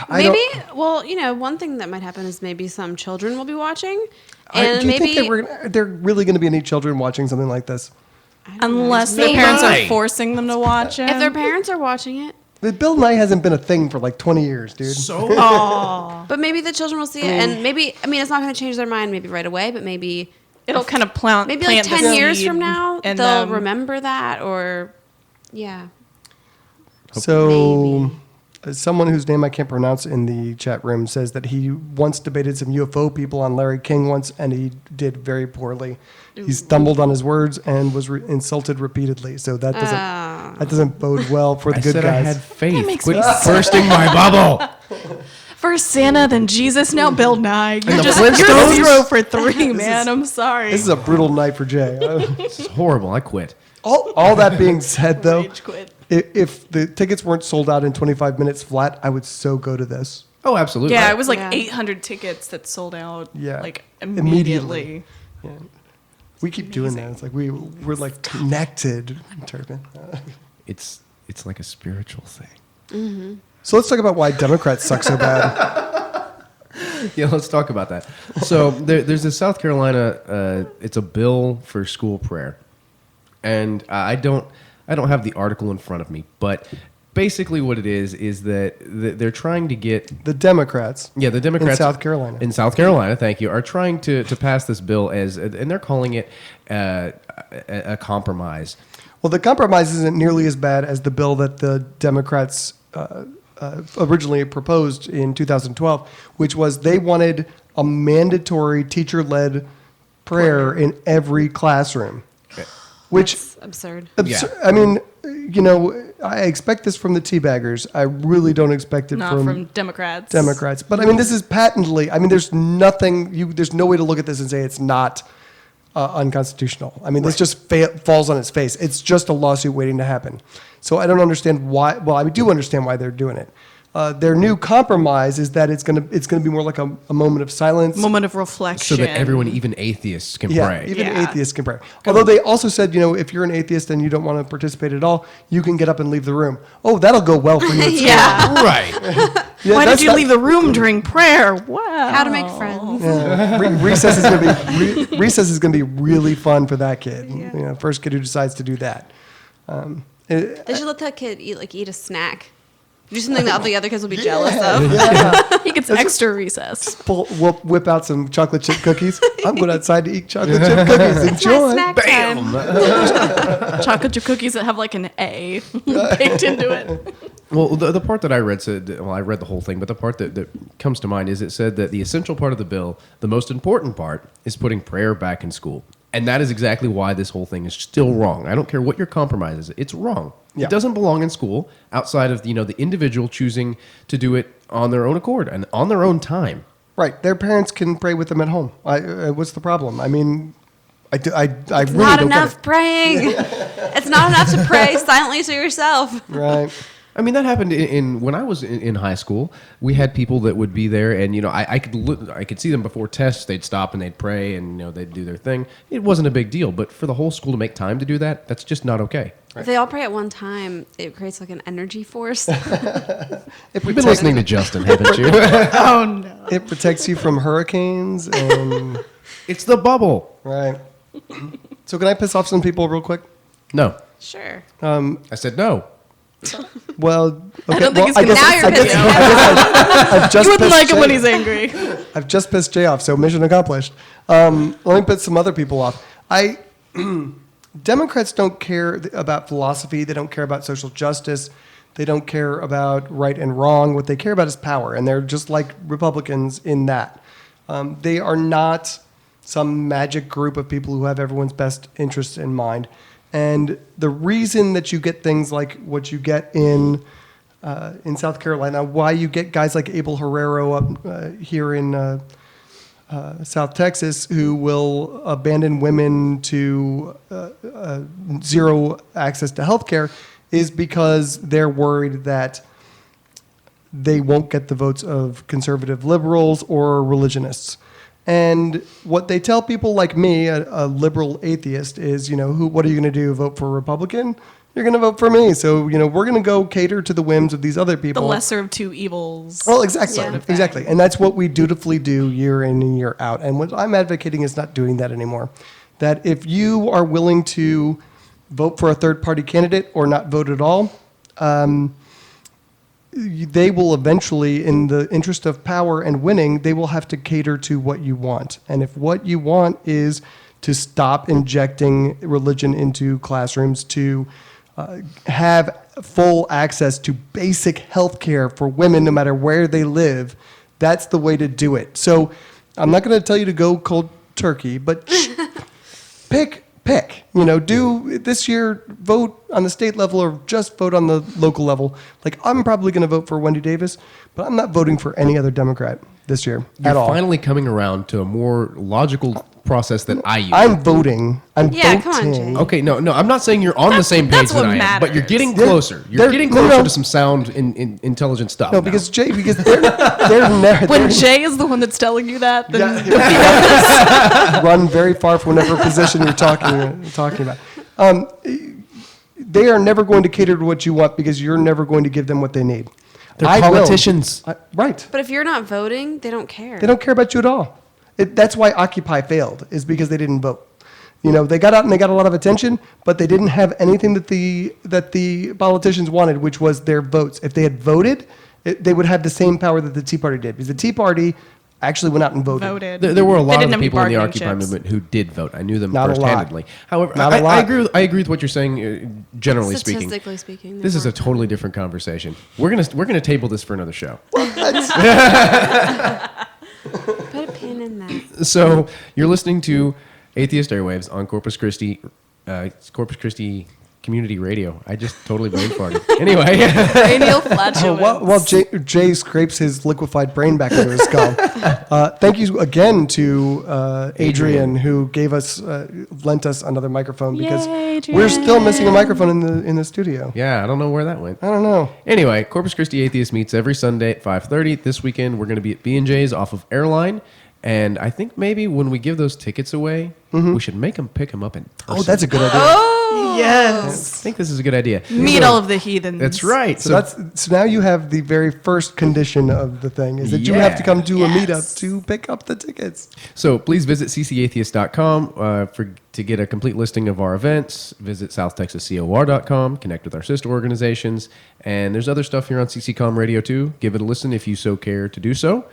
Speaker 6: One thing that might happen is maybe some children will be watching, and
Speaker 1: do you
Speaker 6: maybe
Speaker 1: think they're really going to be any children watching something like this?
Speaker 2: Unless their
Speaker 6: Maybe.
Speaker 2: parents are forcing them to watch it.
Speaker 6: if their parents are watching it,
Speaker 1: Bill Nye hasn't been a thing for like 20 years, dude.
Speaker 6: But maybe the children will see it, and maybe it's not going to change their mind maybe right away, but maybe
Speaker 2: It'll kind of plant
Speaker 6: maybe like
Speaker 2: the
Speaker 6: 10 years
Speaker 2: seed
Speaker 6: from now
Speaker 2: in
Speaker 6: they'll
Speaker 2: them.
Speaker 6: remember that, or yeah.
Speaker 1: So, someone whose name I can't pronounce in the chat room says that he once debated some UFO people on Larry King once, and he did very poorly. He stumbled on his words and was insulted repeatedly. So that doesn't bode well for the
Speaker 3: I
Speaker 1: good
Speaker 3: said
Speaker 1: guys.
Speaker 3: I had faith.
Speaker 2: makes
Speaker 3: Quit
Speaker 2: me sick.
Speaker 3: bursting my bubble.
Speaker 2: First Santa, then Jesus, now Bill Nye. You're
Speaker 3: the
Speaker 2: just
Speaker 3: Flintstones?
Speaker 2: you're 0 for 3, man. I'm sorry.
Speaker 1: This is a brutal night for Jay.
Speaker 3: This is horrible. I quit.
Speaker 1: All that being said, though,
Speaker 2: Rage quit.
Speaker 1: if the tickets weren't sold out in 25 minutes flat, I would so go to this.
Speaker 3: Oh, absolutely.
Speaker 2: Yeah, it was like
Speaker 6: Yeah.
Speaker 2: 800 tickets that sold out.
Speaker 1: Yeah.
Speaker 2: Like
Speaker 1: Immediately.
Speaker 2: immediately.
Speaker 1: We keep doing that. It's like we're like connected, Turpin.
Speaker 3: It's like a spiritual thing.
Speaker 1: So let's talk about why Democrats suck so bad.
Speaker 3: Yeah, let's talk about that. So there's a South Carolina. It's a bill for school prayer, and I don't have the article in front of me, but basically what it is that they're trying to get
Speaker 1: The Democrats.
Speaker 3: the Democrats
Speaker 1: in South Carolina.
Speaker 3: In South Carolina, thank you, are trying to pass this bill and they're calling it a compromise.
Speaker 1: Well, the compromise isn't nearly as bad as the bill that the Democrats originally proposed in 2012, which was they wanted a mandatory teacher-led prayer in every classroom. Which
Speaker 6: It's absurd.
Speaker 1: I mean, I expect this from the teabaggers. I really don't expect it
Speaker 2: Not from Democrats.
Speaker 1: Democrats. But I mean, this is patently. I mean, there's nothing. There's no way to look at this and say it's not unconstitutional. I mean, this just falls on its face. It's just a lawsuit waiting to happen. So I don't understand why. Well, I do understand why they're doing it. Their new compromise is that it's gonna be more like a moment of silence.
Speaker 2: Moment of reflection.
Speaker 3: So that everyone, even atheists, can
Speaker 1: Yeah,
Speaker 3: pray.
Speaker 1: even
Speaker 2: Yeah.
Speaker 1: atheists can pray. Although they also said, if you're an atheist and you don't want to participate at all, you can get up and leave the room. Oh, that'll go well for you. At school.
Speaker 2: Yeah.
Speaker 3: Right.
Speaker 1: Yeah,
Speaker 2: Why
Speaker 1: that's
Speaker 2: did you
Speaker 1: not-
Speaker 2: leave the room during prayer? Wow.
Speaker 6: How to make friends.
Speaker 1: Yeah. Recess is gonna be really fun for that kid. First kid who decides to do that.
Speaker 6: They should let that kid eat a snack. Do something that the other kids will be jealous of.
Speaker 2: He gets extra recess.
Speaker 1: Whip out some chocolate chip cookies. I'm going outside to eat chocolate chip cookies.
Speaker 6: It's my
Speaker 1: Enjoy.
Speaker 6: snack time.
Speaker 2: Chocolate chip cookies that have like an A baked into it.
Speaker 3: Well, the part that I read said, well, I read the whole thing, but the part that comes to mind is it said that the essential part of the bill, the most important part, is putting prayer back in school. And that is exactly why this whole thing is still wrong. I don't care what your compromise is. It's wrong.
Speaker 1: Yeah.
Speaker 3: It doesn't belong in school outside of the individual choosing to do it on their own accord and on their own time.
Speaker 1: Right. Their parents can pray with them at home. What's the problem? I mean, I really
Speaker 6: Not
Speaker 1: don't
Speaker 6: enough
Speaker 1: get
Speaker 6: praying. It's not enough to pray silently to yourself.
Speaker 1: it. Right.
Speaker 3: I mean, that happened in when I was in high school. We had people that would be there, and I could see them before tests. They'd stop and they'd pray, and they'd do their thing. It wasn't a big deal, but for the whole school to make time to do that, that's just not okay.
Speaker 6: If they all pray at one time, it creates like an energy force.
Speaker 3: You've been listening to Justin, haven't you?
Speaker 2: Oh no.
Speaker 1: It protects you from hurricanes and
Speaker 3: It's the bubble.
Speaker 1: right. So can I piss off some people real quick?
Speaker 3: No,
Speaker 6: Sure.
Speaker 3: I said no.
Speaker 1: Well, okay.
Speaker 2: I don't think he's gonna.
Speaker 6: Now you're pissing him
Speaker 1: I've just
Speaker 2: You wouldn't
Speaker 1: pissed
Speaker 2: like him when
Speaker 1: Jay-
Speaker 2: he's angry.
Speaker 1: I've just pissed Jay off, so mission accomplished. Let me put some other people off. Democrats don't care about philosophy. They don't care about social justice. They don't care about right and wrong. What they care about is power, and they're just like Republicans in that. They are not some magic group of people who have everyone's best interests in mind. And the reason that you get things like what you get in South Carolina, why you get guys like Abel Herrero up here in South Texas who will abandon women to zero access to health care is because they're worried that they won't get the votes of conservative liberals or religionists. And what they tell people like me, a liberal atheist, is, what are you going to do? Vote for a Republican? You're going to vote for me. So, we're going to go cater to the whims of these other
Speaker 2: The
Speaker 1: people.
Speaker 2: lesser of two evils.
Speaker 1: Well, exactly.
Speaker 6: Yeah.
Speaker 1: Exactly. And that's what we dutifully do year in and year out. And what I'm advocating is not doing that anymore. That if you are willing to vote for a third party candidate or not vote at all, they will eventually, in the interest of power and winning, they will have to cater to what you want. And if what you want is to stop injecting religion into classrooms, to have full access to basic health care for women no matter where they live, that's the way to do it. So I'm not going to tell you to go cold turkey, but pick. Do this year, vote on the state level or just vote on the local level. Like, I'm probably going to vote for Wendy Davis, but I'm not voting for any other Democrat this year at all.
Speaker 3: You're finally coming around to a more logical process that I use.
Speaker 1: I'm voting.
Speaker 6: Yeah, come on, Jay.
Speaker 3: Okay, no, I'm not saying you're on the same page
Speaker 2: that's
Speaker 3: that
Speaker 2: what
Speaker 3: I am, but you're
Speaker 2: matters.
Speaker 3: getting closer. You're
Speaker 1: They're-
Speaker 3: getting
Speaker 1: no,
Speaker 3: closer
Speaker 1: no.
Speaker 3: to some sound, intelligent stuff.
Speaker 1: No,
Speaker 3: now.
Speaker 1: because they're never
Speaker 2: When Jay is the one that's telling you that, then
Speaker 1: run very far from whatever position you're talking about. They are never going to cater to what you want because you're never going to give them what they need.
Speaker 3: They're
Speaker 1: I will.
Speaker 3: politicians.
Speaker 1: Right.
Speaker 6: But if you're not voting, they don't care.
Speaker 1: They don't care about you at all. That's why Occupy failed, is because they didn't vote. They got out and they got a lot of attention, but they didn't have anything that the politicians wanted, which was their votes. If they had voted, they would have the same power that the Tea Party did. Because the Tea Party actually went out and voted.
Speaker 3: There were a
Speaker 2: They
Speaker 3: lot
Speaker 2: didn't
Speaker 3: of
Speaker 2: have any
Speaker 3: people in the
Speaker 2: bargaining
Speaker 3: Occupy
Speaker 2: chips.
Speaker 3: movement who did vote. I knew them
Speaker 1: Not a lot.
Speaker 3: first-handedly. However,
Speaker 1: Not a lot.
Speaker 3: I agree with what you're saying. Generally speaking,
Speaker 6: Statistically speaking,
Speaker 3: this is a
Speaker 6: they're
Speaker 3: totally different conversation. We're gonna table this for another show.
Speaker 6: Put a pin in that.
Speaker 3: So you're listening to Atheist Airwaves on Corpus Christi Community Radio. I just totally brain farted. Anyway,
Speaker 2: cranial flatulence.
Speaker 1: While Jay scrapes his liquefied brain back into his skull, thank you again to Adrian, who gave us, lent us another microphone because
Speaker 2: Yay,
Speaker 1: we're still missing a microphone in the studio.
Speaker 3: yeah, I don't know where that went.
Speaker 1: I don't know.
Speaker 3: Anyway, Corpus Christi Atheist meets every Sunday at 5:30. This weekend, we're going to be at B&J's off of Airline. And I think maybe when we give those tickets away, we should make them pick them up in person.
Speaker 1: Oh, that's a good idea.
Speaker 2: Oh,
Speaker 3: I
Speaker 2: yes.
Speaker 3: think this is a good idea.
Speaker 2: Meet all of the heathens.
Speaker 3: That's right.
Speaker 1: So now you have the very first condition of the thing is that you have to come to a meetup to pick up the tickets.
Speaker 3: So please visit ccatheist.com to get a complete listing of our events. Visit southtexascor.com, connect with our sister organizations, and there's other stuff here on CCCom Radio too. Give it a listen if you so care to do so.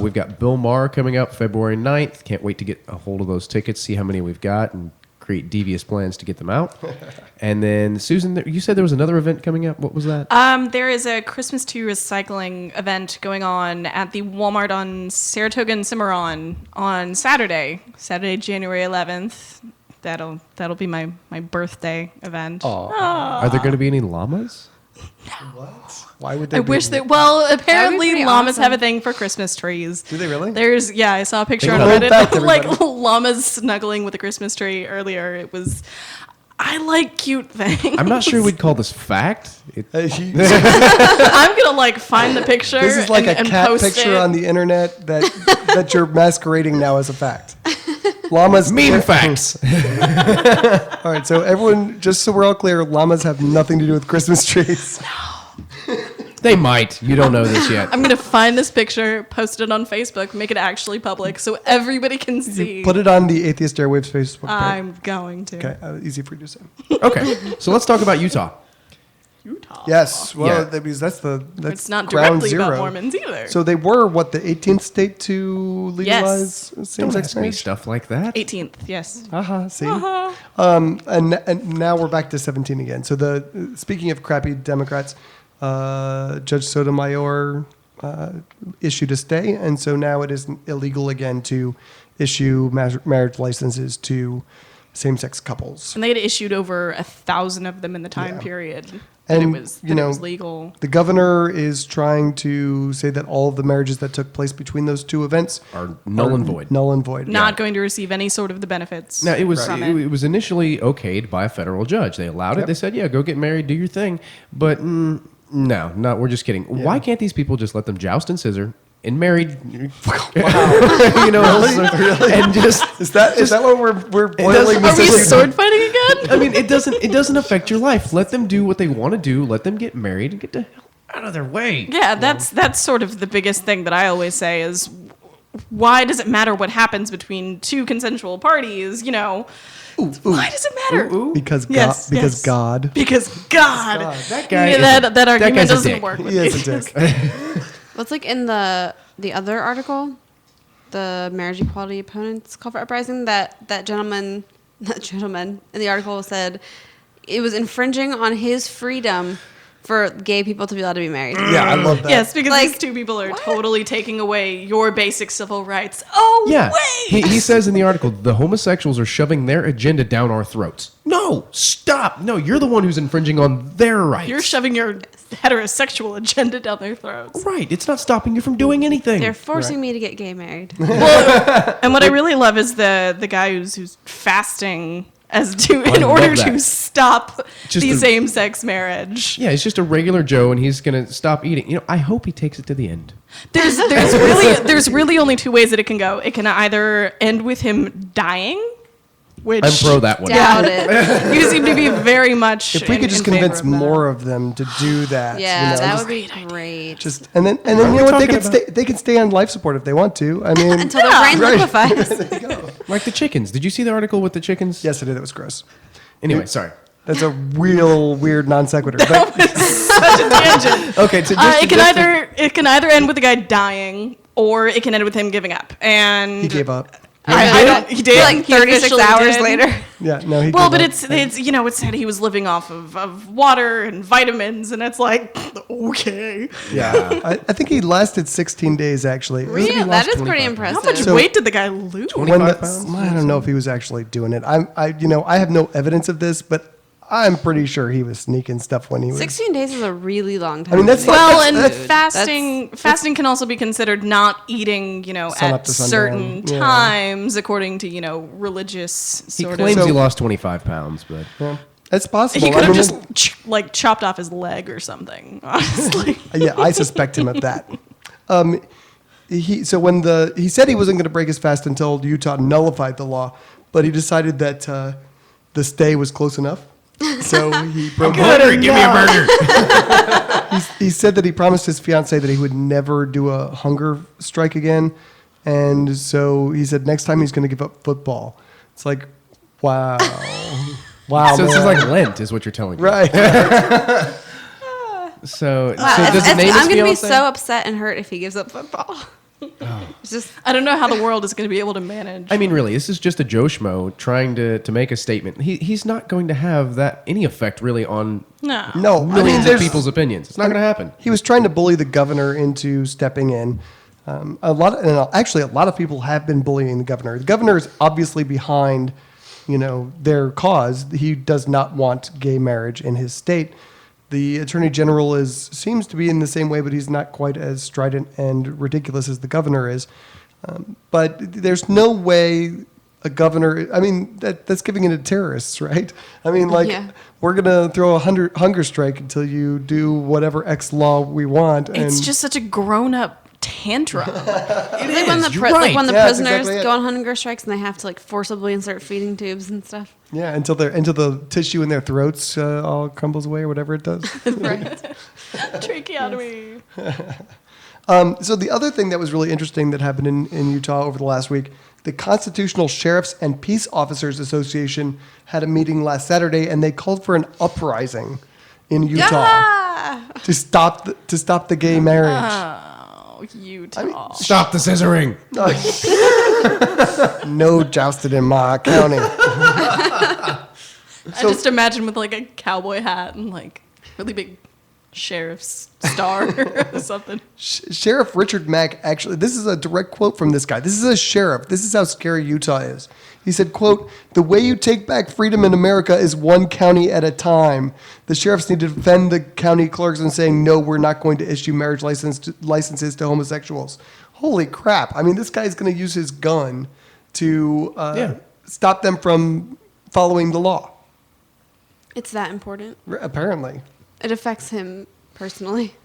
Speaker 3: We've got Bill Maher coming up February 9th. Can't wait to get a hold of those tickets, see how many we've got, and create devious plans to get them out. And then, Susan, you said there was another event coming up. What was that?
Speaker 2: There is a Christmas tree recycling event going on at the Walmart on Saratoga and Cimarron on Saturday, January 11th. That'll be my birthday event.
Speaker 3: Are there going to be any llamas?
Speaker 1: Why would they?
Speaker 2: I wish that. Well, apparently
Speaker 6: pretty
Speaker 2: llamas
Speaker 6: awesome.
Speaker 2: have a thing for Christmas trees.
Speaker 1: Do they really?
Speaker 2: I saw a picture on
Speaker 1: Fun
Speaker 2: Reddit
Speaker 1: fact,
Speaker 2: of like
Speaker 1: everybody.
Speaker 2: llamas snuggling with a Christmas tree earlier. It was. I like cute things.
Speaker 3: I'm not sure we'd call this fact.
Speaker 1: This
Speaker 2: I'm gonna find the picture.
Speaker 1: is like
Speaker 2: and
Speaker 1: a cat
Speaker 2: post
Speaker 1: picture
Speaker 2: it.
Speaker 1: on the internet that you're masquerading now as a fact. Llamas.
Speaker 3: Mean facts.
Speaker 1: All right, so everyone, just so we're all clear, llamas have nothing to do with Christmas trees.
Speaker 3: They might. You don't know this yet.
Speaker 2: I'm gonna find this picture, post it on Facebook, make it actually public so everybody can see.
Speaker 1: Put it on the Atheist Airwaves Facebook page.
Speaker 2: I'm going to.
Speaker 1: Okay, easy for you to say.
Speaker 3: Okay, so let's talk about Utah.
Speaker 2: Utah.
Speaker 1: Yes, well,
Speaker 3: Yeah.
Speaker 1: because that's
Speaker 2: It's not
Speaker 1: ground
Speaker 2: directly
Speaker 1: zero.
Speaker 2: about Mormons either.
Speaker 1: So they were the 18th state to legalize
Speaker 3: Don't
Speaker 1: same-sex
Speaker 3: ask me
Speaker 1: marriage.
Speaker 3: stuff like that.
Speaker 2: 18th, yes.
Speaker 1: See, and now we're back to 17 again. So speaking of crappy Democrats, Judge Sotomayor issued a stay, and so now it is illegal again to issue marriage licenses to same-sex couples.
Speaker 2: And they had issued over 1,000 of them in the time
Speaker 1: Yeah.
Speaker 2: period.
Speaker 1: And,
Speaker 2: And it was legal.
Speaker 1: The governor is trying to say that all of the marriages that took place between those two events
Speaker 3: Are null and void.
Speaker 1: Null and void.
Speaker 2: Not going to receive any sort of the benefits.
Speaker 3: Now, it was
Speaker 2: from
Speaker 3: it was initially okayed by a federal judge. They allowed it.
Speaker 1: Yep.
Speaker 3: They said, "Yeah, go get married, do your thing." But no, we're just kidding. Why can't these people just let them joust and scissor and married? You know, and just
Speaker 1: Is that what we're boiling
Speaker 2: Are
Speaker 1: this
Speaker 2: we
Speaker 1: issue
Speaker 2: sword fighting again?
Speaker 3: I mean, it doesn't affect your life. Let them do what they want to do. Let them get married and get the hell out of their way.
Speaker 2: Yeah, that's sort of the biggest thing that I always say is why does it matter what happens between two consensual parties? You know, why does it matter?
Speaker 1: Because God.
Speaker 2: Yes,
Speaker 1: Because
Speaker 2: yes.
Speaker 1: God.
Speaker 2: Because God.
Speaker 3: That guy.
Speaker 2: Yeah, that argument
Speaker 3: guy's a
Speaker 2: doesn't
Speaker 3: dick.
Speaker 2: work with
Speaker 1: He
Speaker 2: me.
Speaker 1: is a dick.
Speaker 6: What's like in the other article, the marriage equality opponents call for uprising, that gentleman in the article said it was infringing on his freedom for gay people to be allowed to be married.
Speaker 1: Yeah, I love that.
Speaker 2: Yes, because
Speaker 6: Like,
Speaker 2: these two people are totally taking away your basic civil rights. Oh,
Speaker 3: Yeah.
Speaker 2: wait!
Speaker 3: He says in the article, the homosexuals are shoving their agenda down our throats. No, stop. No, you're the one who's infringing on their rights.
Speaker 2: You're shoving your heterosexual agenda down their throats.
Speaker 3: Right. It's not stopping you from doing anything.
Speaker 6: They're forcing me to get gay married.
Speaker 2: And what I really love is the guy who's fasting in
Speaker 3: love
Speaker 2: order
Speaker 3: that.
Speaker 2: to stop
Speaker 3: Just
Speaker 2: the
Speaker 3: a-
Speaker 2: same-sex marriage.
Speaker 3: Yeah, he's just a regular Joe, and he's going to stop eating. You know, I hope he takes it to the end.
Speaker 2: There's really only two ways that it can go. It can either end with him dying, which
Speaker 3: I'm pro that one.
Speaker 6: Doubt it.
Speaker 2: you seem to be very much.
Speaker 1: If we could just
Speaker 2: in favor
Speaker 1: convince
Speaker 2: of that.
Speaker 1: more of them to do that,
Speaker 6: Yeah, that
Speaker 1: just,
Speaker 6: would be great.
Speaker 1: just and then you know what,
Speaker 3: talking
Speaker 1: they can stay on life support if they want to. I mean,
Speaker 6: Until their brain
Speaker 1: right.
Speaker 6: liquefies.
Speaker 3: Like the chickens. Did you see the article with the chickens?
Speaker 1: yes, I did. It was gross.
Speaker 3: Anyway, sorry.
Speaker 1: That's a real weird non sequitur. But
Speaker 2: Such a tangent.
Speaker 3: Okay, so just
Speaker 2: It can either end with the guy dying, or it can end with him giving up. And
Speaker 1: he gave up.
Speaker 2: I don't. He did.
Speaker 6: Like
Speaker 2: He
Speaker 6: 36
Speaker 2: officially
Speaker 6: hours
Speaker 2: did.
Speaker 6: later.
Speaker 1: Yeah, no, he.
Speaker 2: Well,
Speaker 1: gave
Speaker 2: but
Speaker 1: up.
Speaker 2: it's it said he was living off of water and vitamins, and it's like, okay.
Speaker 1: Yeah, I think he lasted 16 days actually.
Speaker 6: Yeah, that is pretty impressive.
Speaker 2: How much
Speaker 1: So-
Speaker 2: weight did the guy lose?
Speaker 3: 25 pounds?
Speaker 1: I don't know if he was actually doing it. I have no evidence of this, but I'm pretty sure he was sneaking stuff when he was.
Speaker 6: 16 days is a really long time.
Speaker 1: I mean, that's
Speaker 6: to
Speaker 1: like-
Speaker 6: do.
Speaker 2: Well, and
Speaker 1: that's-
Speaker 2: fasting can also be considered not eating,
Speaker 1: Sun up
Speaker 2: at
Speaker 1: to sundown.
Speaker 2: certain
Speaker 1: Yeah.
Speaker 2: times according to, religious
Speaker 3: He
Speaker 2: sort
Speaker 3: claims
Speaker 2: of.
Speaker 3: he lost 25 pounds, but
Speaker 1: Yeah, it's possible.
Speaker 2: He could
Speaker 1: I
Speaker 2: have
Speaker 1: mean,
Speaker 2: just chopped off his leg or something. Honestly,
Speaker 1: yeah, I suspect him of that. He said he wasn't going to break his fast until Utah nullified the law, but he decided that the stay was close enough. So he broke it.
Speaker 3: give me a burger.
Speaker 1: He said that he promised his fiancee that he would never do a hunger strike again, and so he said next time he's going to give up football. It's like, wow, wow.
Speaker 3: So this is
Speaker 1: man.
Speaker 3: like Lent, is what you're telling me.
Speaker 1: right.
Speaker 3: So
Speaker 6: Wow,
Speaker 3: does it name his
Speaker 6: I'm going to be
Speaker 3: fiancée?
Speaker 6: so upset and hurt if he gives up football. It's just
Speaker 2: I don't know how the world is going to be able to manage.
Speaker 3: I mean, really, this is just a Joe Schmo trying to make a statement. He's not going to have any effect really on
Speaker 2: no.
Speaker 1: No,
Speaker 3: millions of
Speaker 1: there's-
Speaker 3: people's opinions. It's not going to happen.
Speaker 1: He was trying to bully the governor into stepping in. A lot of people have been bullying the governor. The governor is obviously behind, their cause. He does not want gay marriage in his state. The attorney general seems to be in the same way, but he's not quite as strident and ridiculous as the governor is. But there's no way a governor. I mean, that's giving it to terrorists, right? I mean,
Speaker 6: Yeah.
Speaker 1: we're gonna throw a hunger strike until you do whatever X law we want.
Speaker 2: It's
Speaker 1: and
Speaker 2: just such a grown-up tantrum.
Speaker 6: It's like when the
Speaker 3: You're right.
Speaker 6: when the
Speaker 1: Yeah, that's
Speaker 6: prisoners
Speaker 1: exactly it.
Speaker 6: go on hunger strikes and they have to forcibly insert feeding tubes and stuff.
Speaker 1: yeah, until the tissue in their throats all crumbles away or whatever it does.
Speaker 2: Right. Tracheotomy.
Speaker 1: So the other thing that was really interesting that happened in Utah over the last week, the Constitutional Sheriffs and Peace Officers Association had a meeting last Saturday, and they called for an uprising in Utah
Speaker 6: Yeah!
Speaker 1: to stop the gay marriage.
Speaker 2: Oh, Utah.
Speaker 3: Stop the scissoring.
Speaker 1: No jousted in my county.
Speaker 2: I just imagine with a cowboy hat and really big sheriff's star or something.
Speaker 1: Sheriff Richard Mack, actually, this is a direct quote from this guy. This is a sheriff. This is how scary Utah is. He said, quote, "The way you take back freedom in America is one county at a time. The sheriffs need to defend the county clerks and saying, no, we're not going to issue marriage licenses to homosexuals." Holy crap. I mean, this guy's going to use his gun to stop them from following the law,
Speaker 6: It's that important.
Speaker 1: apparently.
Speaker 6: It affects him personally.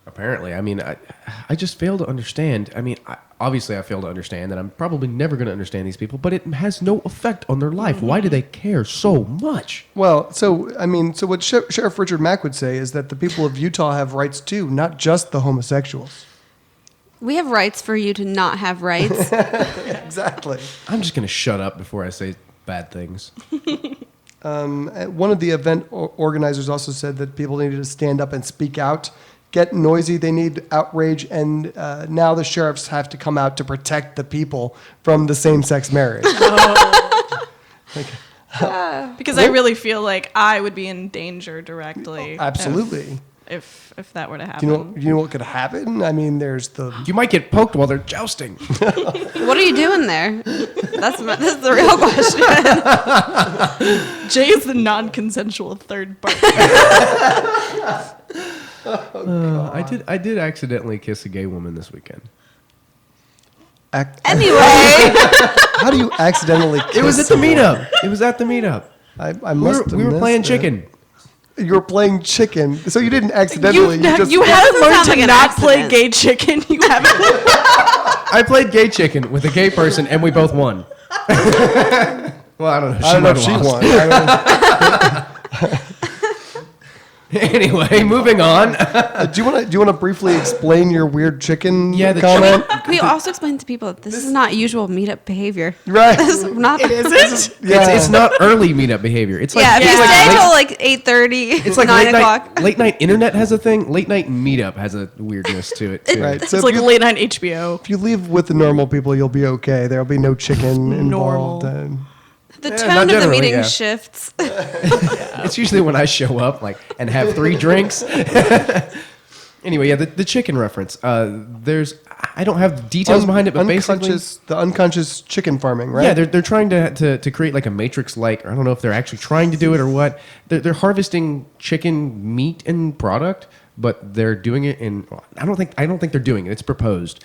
Speaker 3: Apparently, I mean, I just fail to understand. I mean, obviously, I fail to understand that I'm probably never going to understand these people, but it has no effect on their life. Why do they care so much?
Speaker 1: Well, so what Sheriff Richard Mack would say is that the people of Utah have rights too, not just the homosexuals.
Speaker 6: We have rights for you to not have rights.
Speaker 1: Exactly.
Speaker 3: I'm just going to shut up before I say bad things.
Speaker 1: One of the event organizers also said that people needed to stand up and speak out, get noisy. They need outrage, and now the sheriffs have to come out to protect the people from the same-sex marriage.
Speaker 2: Because I really feel like I would be in danger directly.
Speaker 1: Absolutely.
Speaker 2: If that were to
Speaker 1: Do
Speaker 2: happen.
Speaker 1: you know what could happen? I mean, there's the
Speaker 3: You might get poked while they're jousting.
Speaker 6: What are you doing there? That's the real question.
Speaker 2: Jay is the non-consensual third party.
Speaker 3: I did accidentally kiss a gay woman this weekend.
Speaker 6: Anyway,
Speaker 1: How do you accidentally?
Speaker 3: It was at the meetup. It was at the meetup.
Speaker 1: I
Speaker 3: We
Speaker 1: must.
Speaker 3: were playing chicken.
Speaker 1: You were playing chicken, so you didn't accidentally. You just.
Speaker 2: you haven't learned
Speaker 6: sound
Speaker 2: to
Speaker 6: like an
Speaker 2: not play
Speaker 6: accident.
Speaker 2: gay chicken. You haven't.
Speaker 3: I played gay chicken with a gay person, and we both won. Well, I don't know.
Speaker 1: I don't know if she
Speaker 3: might have
Speaker 1: won.
Speaker 3: lost.
Speaker 1: I don't-
Speaker 3: Anyway, moving on.
Speaker 1: do you want to briefly explain your weird chicken
Speaker 3: Yeah, the
Speaker 1: comment?
Speaker 6: we also explain to people that this is not usual meetup behavior.
Speaker 1: Right.
Speaker 6: This is not.
Speaker 1: Yeah.
Speaker 3: It's not early meetup behavior. It's like
Speaker 6: Yeah, if you
Speaker 3: it's
Speaker 6: stay
Speaker 3: like
Speaker 6: till like 8:30,
Speaker 3: it's like
Speaker 6: 9
Speaker 3: late
Speaker 6: o'clock.
Speaker 3: night. Late night internet has a thing. Late night meetup has a weirdness to it too.
Speaker 1: Right. So
Speaker 2: It's
Speaker 1: if
Speaker 2: like
Speaker 1: you,
Speaker 2: late night HBO.
Speaker 1: if you leave with the normal people, you'll be okay. There'll be no chicken involved.
Speaker 2: Normal.
Speaker 6: The
Speaker 3: Yeah,
Speaker 6: tone
Speaker 3: not
Speaker 6: of the
Speaker 3: generally,
Speaker 6: meeting
Speaker 3: yeah.
Speaker 6: shifts.
Speaker 3: It's usually when I show up and have 3 drinks. Anyway, yeah, the chicken reference. I don't have details behind it, but basically,
Speaker 1: the unconscious chicken farming, right?
Speaker 3: yeah, they're trying to create like a matrix like. I don't know if they're actually trying to do it or what. They're harvesting chicken meat and product, but they're doing it in. I don't think they're doing it. It's proposed.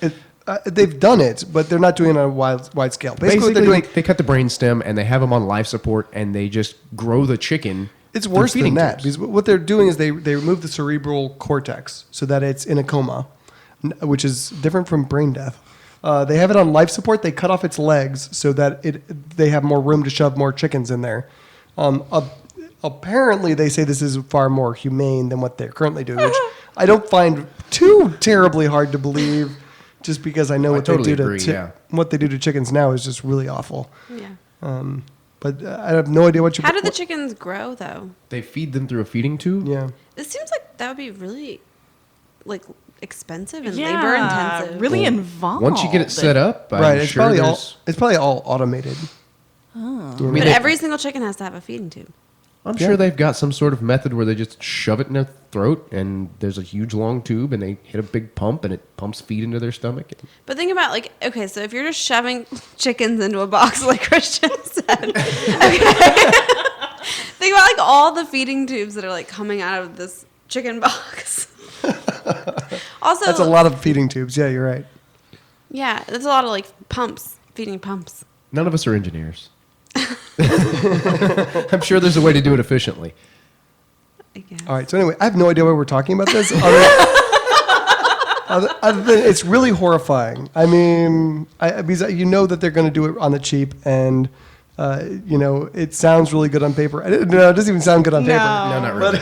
Speaker 1: They've done it, but they're not doing it on a wide scale. Basically, what they're doing.
Speaker 3: They cut the brain stem and they have them on life support and they just grow the chicken.
Speaker 1: It's
Speaker 3: through
Speaker 1: worse than
Speaker 3: feeding
Speaker 1: that
Speaker 3: tubes.
Speaker 1: because what they're doing is they remove the cerebral cortex so that it's in a coma, which is different from brain death. They have it on life support. They cut off its legs so that they have more room to shove more chickens in there. Apparently, they say this is far more humane than what they're currently doing, which I don't find too terribly hard to believe. Just because I know what
Speaker 3: totally
Speaker 1: they do
Speaker 3: agree, yeah.
Speaker 1: what they do to chickens now is just really awful.
Speaker 6: Yeah.
Speaker 1: But I have no idea what you.
Speaker 6: How do the chickens grow though?
Speaker 3: They feed them through a feeding tube.
Speaker 1: Yeah.
Speaker 6: It seems like that would be really like expensive and labor intensive.
Speaker 2: Really involved.
Speaker 3: Once you get it set up, I'm
Speaker 1: Right. It's
Speaker 3: sure
Speaker 1: probably all.
Speaker 3: there's-
Speaker 1: It's probably all automated.
Speaker 6: But every single chicken has to have a feeding tube.
Speaker 3: I'm sure they've got some sort of method where they just shove it in their throat and there's a huge long tube and they hit a big pump and it pumps feed into their stomach.
Speaker 6: But think about like, okay, so if you're just shoving chickens into a box like Christian said, okay, think about like all the feeding tubes that are like coming out of this chicken box. Also,
Speaker 1: That's a lot of feeding tubes. Yeah, you're right.
Speaker 6: yeah, that's a lot of like pumps, feeding pumps.
Speaker 3: None of us are engineers. I'm sure there's a way to do it efficiently.
Speaker 6: I guess.
Speaker 1: All right. So anyway, I have no idea why we're talking about this. Other than it's really horrifying. I mean, because you know that they're going to do it on the cheap, and it sounds really good on paper. No, it doesn't even sound good on paper.
Speaker 3: No, not really.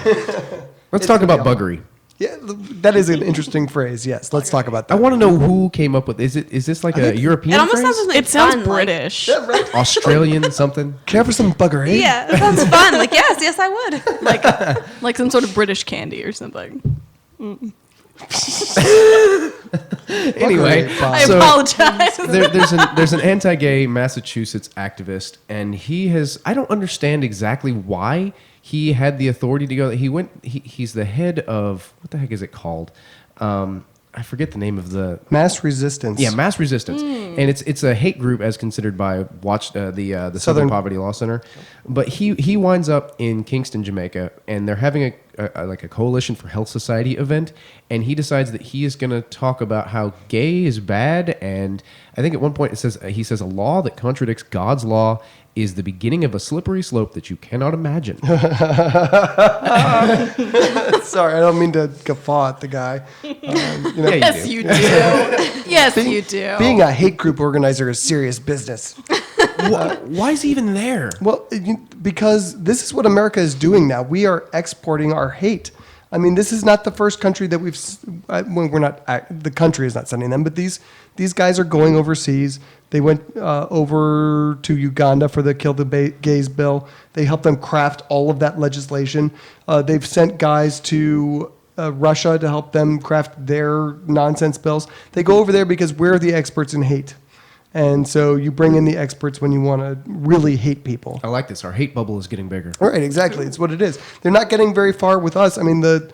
Speaker 3: Let's talk about buggery.
Speaker 1: Yeah, that is an interesting phrase. Yes, let's talk about
Speaker 3: I
Speaker 1: that.
Speaker 3: want to know who came up with. Is this like a European
Speaker 6: It almost
Speaker 3: phrase?
Speaker 6: sounds like
Speaker 2: It sounds
Speaker 6: fun, like-
Speaker 2: British.
Speaker 3: Australian something?
Speaker 1: Care for some buggery?
Speaker 6: yeah, it sounds fun. Like yes, I would.
Speaker 2: Like some sort of British candy or something.
Speaker 3: Anyway,
Speaker 1: Buggery,
Speaker 2: I
Speaker 1: Bob.
Speaker 2: apologize.
Speaker 3: there's an anti-gay Massachusetts activist, and he has. I don't understand exactly why he had the authority to go. He's the head of what the heck is it called? I forget the name of the
Speaker 1: Mass resistance.
Speaker 3: Yeah, mass resistance, and it's a hate group as considered by the Southern Poverty Law Center. But he winds up in Kingston, Jamaica, and they're having a Coalition for Health Society event, and he decides that he is going to talk about how gay is bad, and I think at one point he says a law that contradicts God's law is the beginning of a slippery slope that you cannot imagine.
Speaker 1: Sorry, I don't mean to guffaw at the guy.
Speaker 2: Yes, you do. Yes, you do.
Speaker 1: Being a hate group organizer is serious business.
Speaker 3: Why is he even there?
Speaker 1: Well, because this is what America is doing now. We are exporting our hate. I mean, this is not the first country that we're not, the country is not sending them, but these guys are going overseas. They went over to Uganda for the Kill the Gays bill. They helped them craft all of that legislation. They've sent guys to Russia to help them craft their nonsense bills. They go over there because we're the experts in hate. And so you bring in the experts when you want to really hate people.
Speaker 3: I like this. Our hate bubble is getting bigger.
Speaker 1: Right, exactly. It's what it is. They're not getting very far with us. I mean, the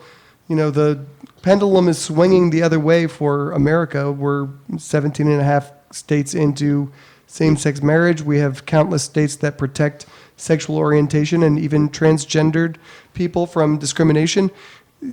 Speaker 1: pendulum is swinging the other way for America. We're 17 and a half states into same-sex marriage. We have countless states that protect sexual orientation and even transgendered people from discrimination.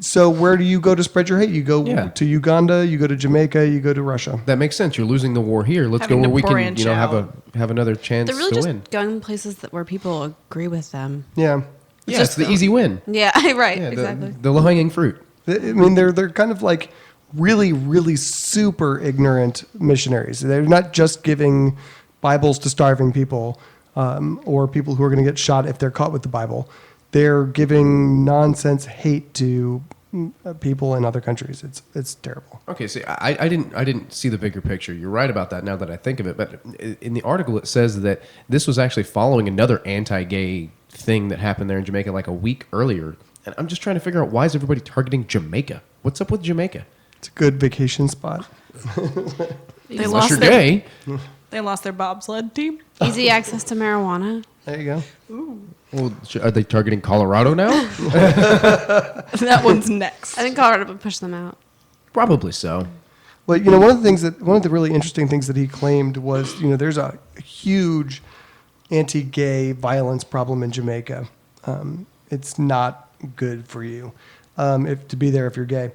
Speaker 1: So where do you go to spread your hate? You go to Uganda, you go to Jamaica, you go to Russia.
Speaker 3: That makes sense. You're losing the war here. Let's
Speaker 2: Having
Speaker 3: go
Speaker 2: to
Speaker 3: where we can,
Speaker 2: branch out.
Speaker 3: have another chance
Speaker 6: They're really
Speaker 3: to
Speaker 6: just
Speaker 3: win.
Speaker 6: going places where people agree with them.
Speaker 1: Yeah.
Speaker 3: Yeah, it's the easy win.
Speaker 6: Yeah, right,
Speaker 3: Yeah,
Speaker 6: exactly.
Speaker 3: the low-hanging fruit.
Speaker 1: I mean, they're kind of like really, really super ignorant missionaries. They're not just giving Bibles to starving people or people who are going to get shot if they're caught with the Bible. They're giving nonsense hate to people in other countries. It's terrible.
Speaker 3: Okay, see, I didn't see the bigger picture. You're right about that now that I think of it. But in the article, it says that this was actually following another anti-gay thing that happened there in Jamaica like a week earlier. And I'm just trying to figure out, why is everybody targeting Jamaica? What's up with Jamaica?
Speaker 1: It's a good vacation spot.
Speaker 2: They
Speaker 3: Unless
Speaker 2: lost
Speaker 3: you're
Speaker 2: their,
Speaker 3: gay.
Speaker 2: They lost their bobsled team.
Speaker 6: Easy access to marijuana.
Speaker 1: There you go.
Speaker 3: Well, are they targeting Colorado now?
Speaker 2: That one's next.
Speaker 6: I think Colorado would push them out.
Speaker 3: Probably so.
Speaker 1: Well, one of the really interesting things that he claimed was, there's a huge anti-gay violence problem in Jamaica. It's not good for you to be there if you're gay.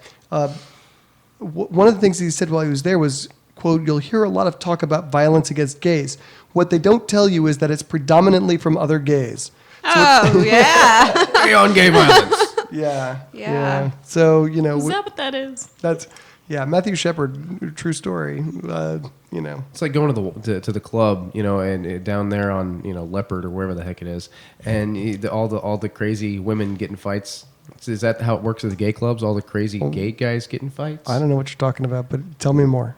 Speaker 1: One of the things he said while he was there was, quote, "You'll hear a lot of talk about violence against gays. What they don't tell you is that it's predominantly from other gays."
Speaker 6: Oh, yeah.
Speaker 3: Gay on gay violence.
Speaker 1: Yeah. So,
Speaker 2: Is that what that is?
Speaker 1: that's, Matthew Shepard, true story.
Speaker 3: It's like going to the club, and down there on Leopard or wherever the heck it is, and all the crazy women getting fights. Is that how it works at the gay clubs? All the crazy gay guys getting fights?
Speaker 1: I don't know what you're talking about, but tell me more.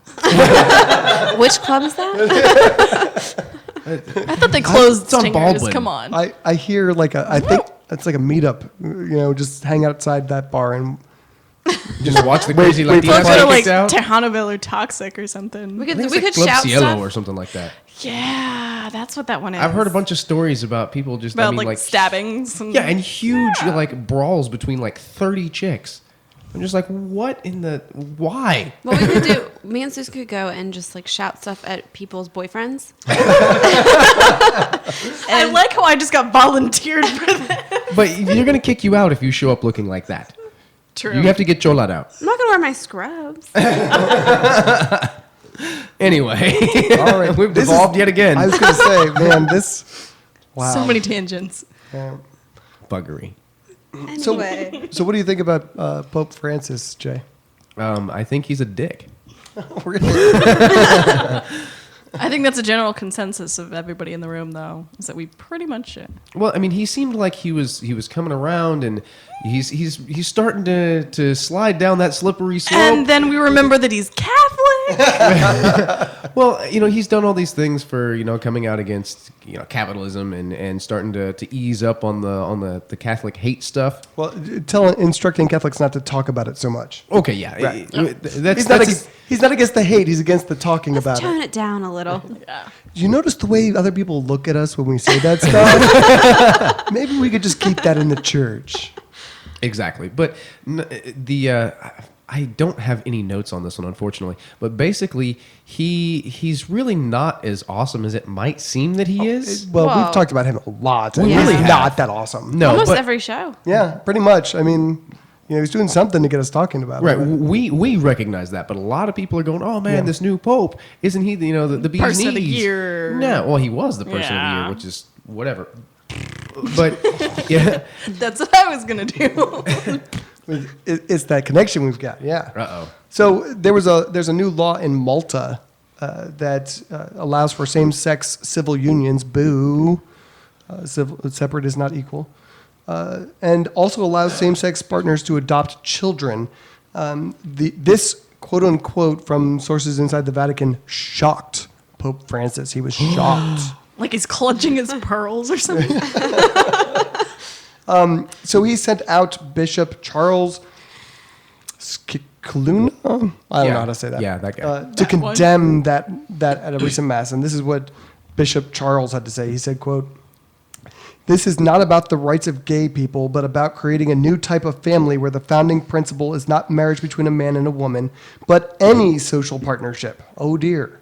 Speaker 6: Which club is that?
Speaker 2: I thought they closed
Speaker 3: It's on
Speaker 2: Stingers.
Speaker 3: Baldwin.
Speaker 2: Come on.
Speaker 1: I hear I think it's like a meetup, just hang outside that bar and
Speaker 3: Just watch the crazy
Speaker 1: wait
Speaker 3: Latinas
Speaker 1: for
Speaker 2: Those
Speaker 3: get
Speaker 2: are like
Speaker 3: kicked out.
Speaker 2: Tejanaville or Toxic or something.
Speaker 6: We
Speaker 3: I think
Speaker 6: could,
Speaker 3: it's
Speaker 6: we
Speaker 3: like
Speaker 6: could
Speaker 3: Club
Speaker 6: shout
Speaker 3: Cielo
Speaker 6: stuff.
Speaker 3: or something like that.
Speaker 2: Yeah, that's what that one is.
Speaker 3: I've heard a bunch of stories about people just
Speaker 2: about like stabbings. And,
Speaker 3: yeah, and huge like brawls between like 30 chicks. I'm just like, what in the why?
Speaker 6: What we could do, me and Sus could go and just like shout stuff at people's boyfriends.
Speaker 2: I like how I just got volunteered for that.
Speaker 3: But you're gonna kick you out if you show up looking like that.
Speaker 2: True.
Speaker 3: You have to get Cholad out.
Speaker 6: I'm not gonna wear my scrubs.
Speaker 3: Anyway,
Speaker 1: all right,
Speaker 3: we've
Speaker 1: this is-
Speaker 3: devolved yet again.
Speaker 1: I was going to say, man, this. Wow.
Speaker 2: So many tangents.
Speaker 1: Yeah.
Speaker 3: Buggery.
Speaker 6: Anyway.
Speaker 1: So what do you think about Pope Francis, Jay?
Speaker 3: I think he's a dick.
Speaker 2: I think that's a general consensus of everybody in the room, though, is that we pretty much should.
Speaker 3: Well, I mean, he seemed like he was coming around, and he's starting to slide down that slippery slope.
Speaker 2: And then we remember that he's Catholic.
Speaker 3: Well, he's done all these things for coming out against capitalism and starting to ease up on the Catholic hate stuff.
Speaker 1: Well, instructing Catholics not to talk about it so much.
Speaker 3: Okay, yeah,
Speaker 1: Right.
Speaker 3: That's
Speaker 1: He's not against the hate. He's against the talking about
Speaker 6: Tone
Speaker 1: it.
Speaker 6: it down a little.
Speaker 2: Yeah.
Speaker 1: Do you notice the way other people look at us when we say that stuff? Maybe we could just keep that in the church.
Speaker 3: Exactly, but I don't have any notes on this one, unfortunately. But basically, he's really not as awesome as it might seem that he is.
Speaker 1: Well,
Speaker 6: Whoa.
Speaker 1: we've talked about him a lot. And
Speaker 3: We
Speaker 1: he's
Speaker 3: really have.
Speaker 1: not that awesome.
Speaker 3: No,
Speaker 6: Almost
Speaker 3: but,
Speaker 6: every show.
Speaker 1: Yeah, pretty much. I mean, he's doing something to get us talking about
Speaker 3: right.
Speaker 1: it.
Speaker 3: We recognize that, but a lot of people are going, "Oh man,
Speaker 1: Yeah.
Speaker 3: this new pope, isn't he the bee's
Speaker 2: Person of the
Speaker 3: knees?"
Speaker 2: year.
Speaker 3: No, well, he was the person of the
Speaker 2: Yeah.
Speaker 3: year, which is whatever. But yeah,
Speaker 2: That's what I was going to do.
Speaker 1: It's that connection we've got. Yeah.
Speaker 3: uh-oh.
Speaker 1: So there's a new law in Malta that allows for same-sex civil unions. Boo. Separate is not equal. and also allows same-sex partners to adopt children. This quote-unquote from sources inside the Vatican shocked Pope Francis. He was shocked.
Speaker 2: Like he's clutching his pearls or something.
Speaker 1: So he sent out Bishop Charles Scicluna, I don't know how to say that.
Speaker 3: Yeah, that guy.
Speaker 1: To condemn that at a recent mass. And this is what Bishop Charles had to say. He said, quote, "This is not about the rights of gay people, but about creating a new type of family where the founding principle is not marriage between a man and a woman, but any social partnership." Oh dear.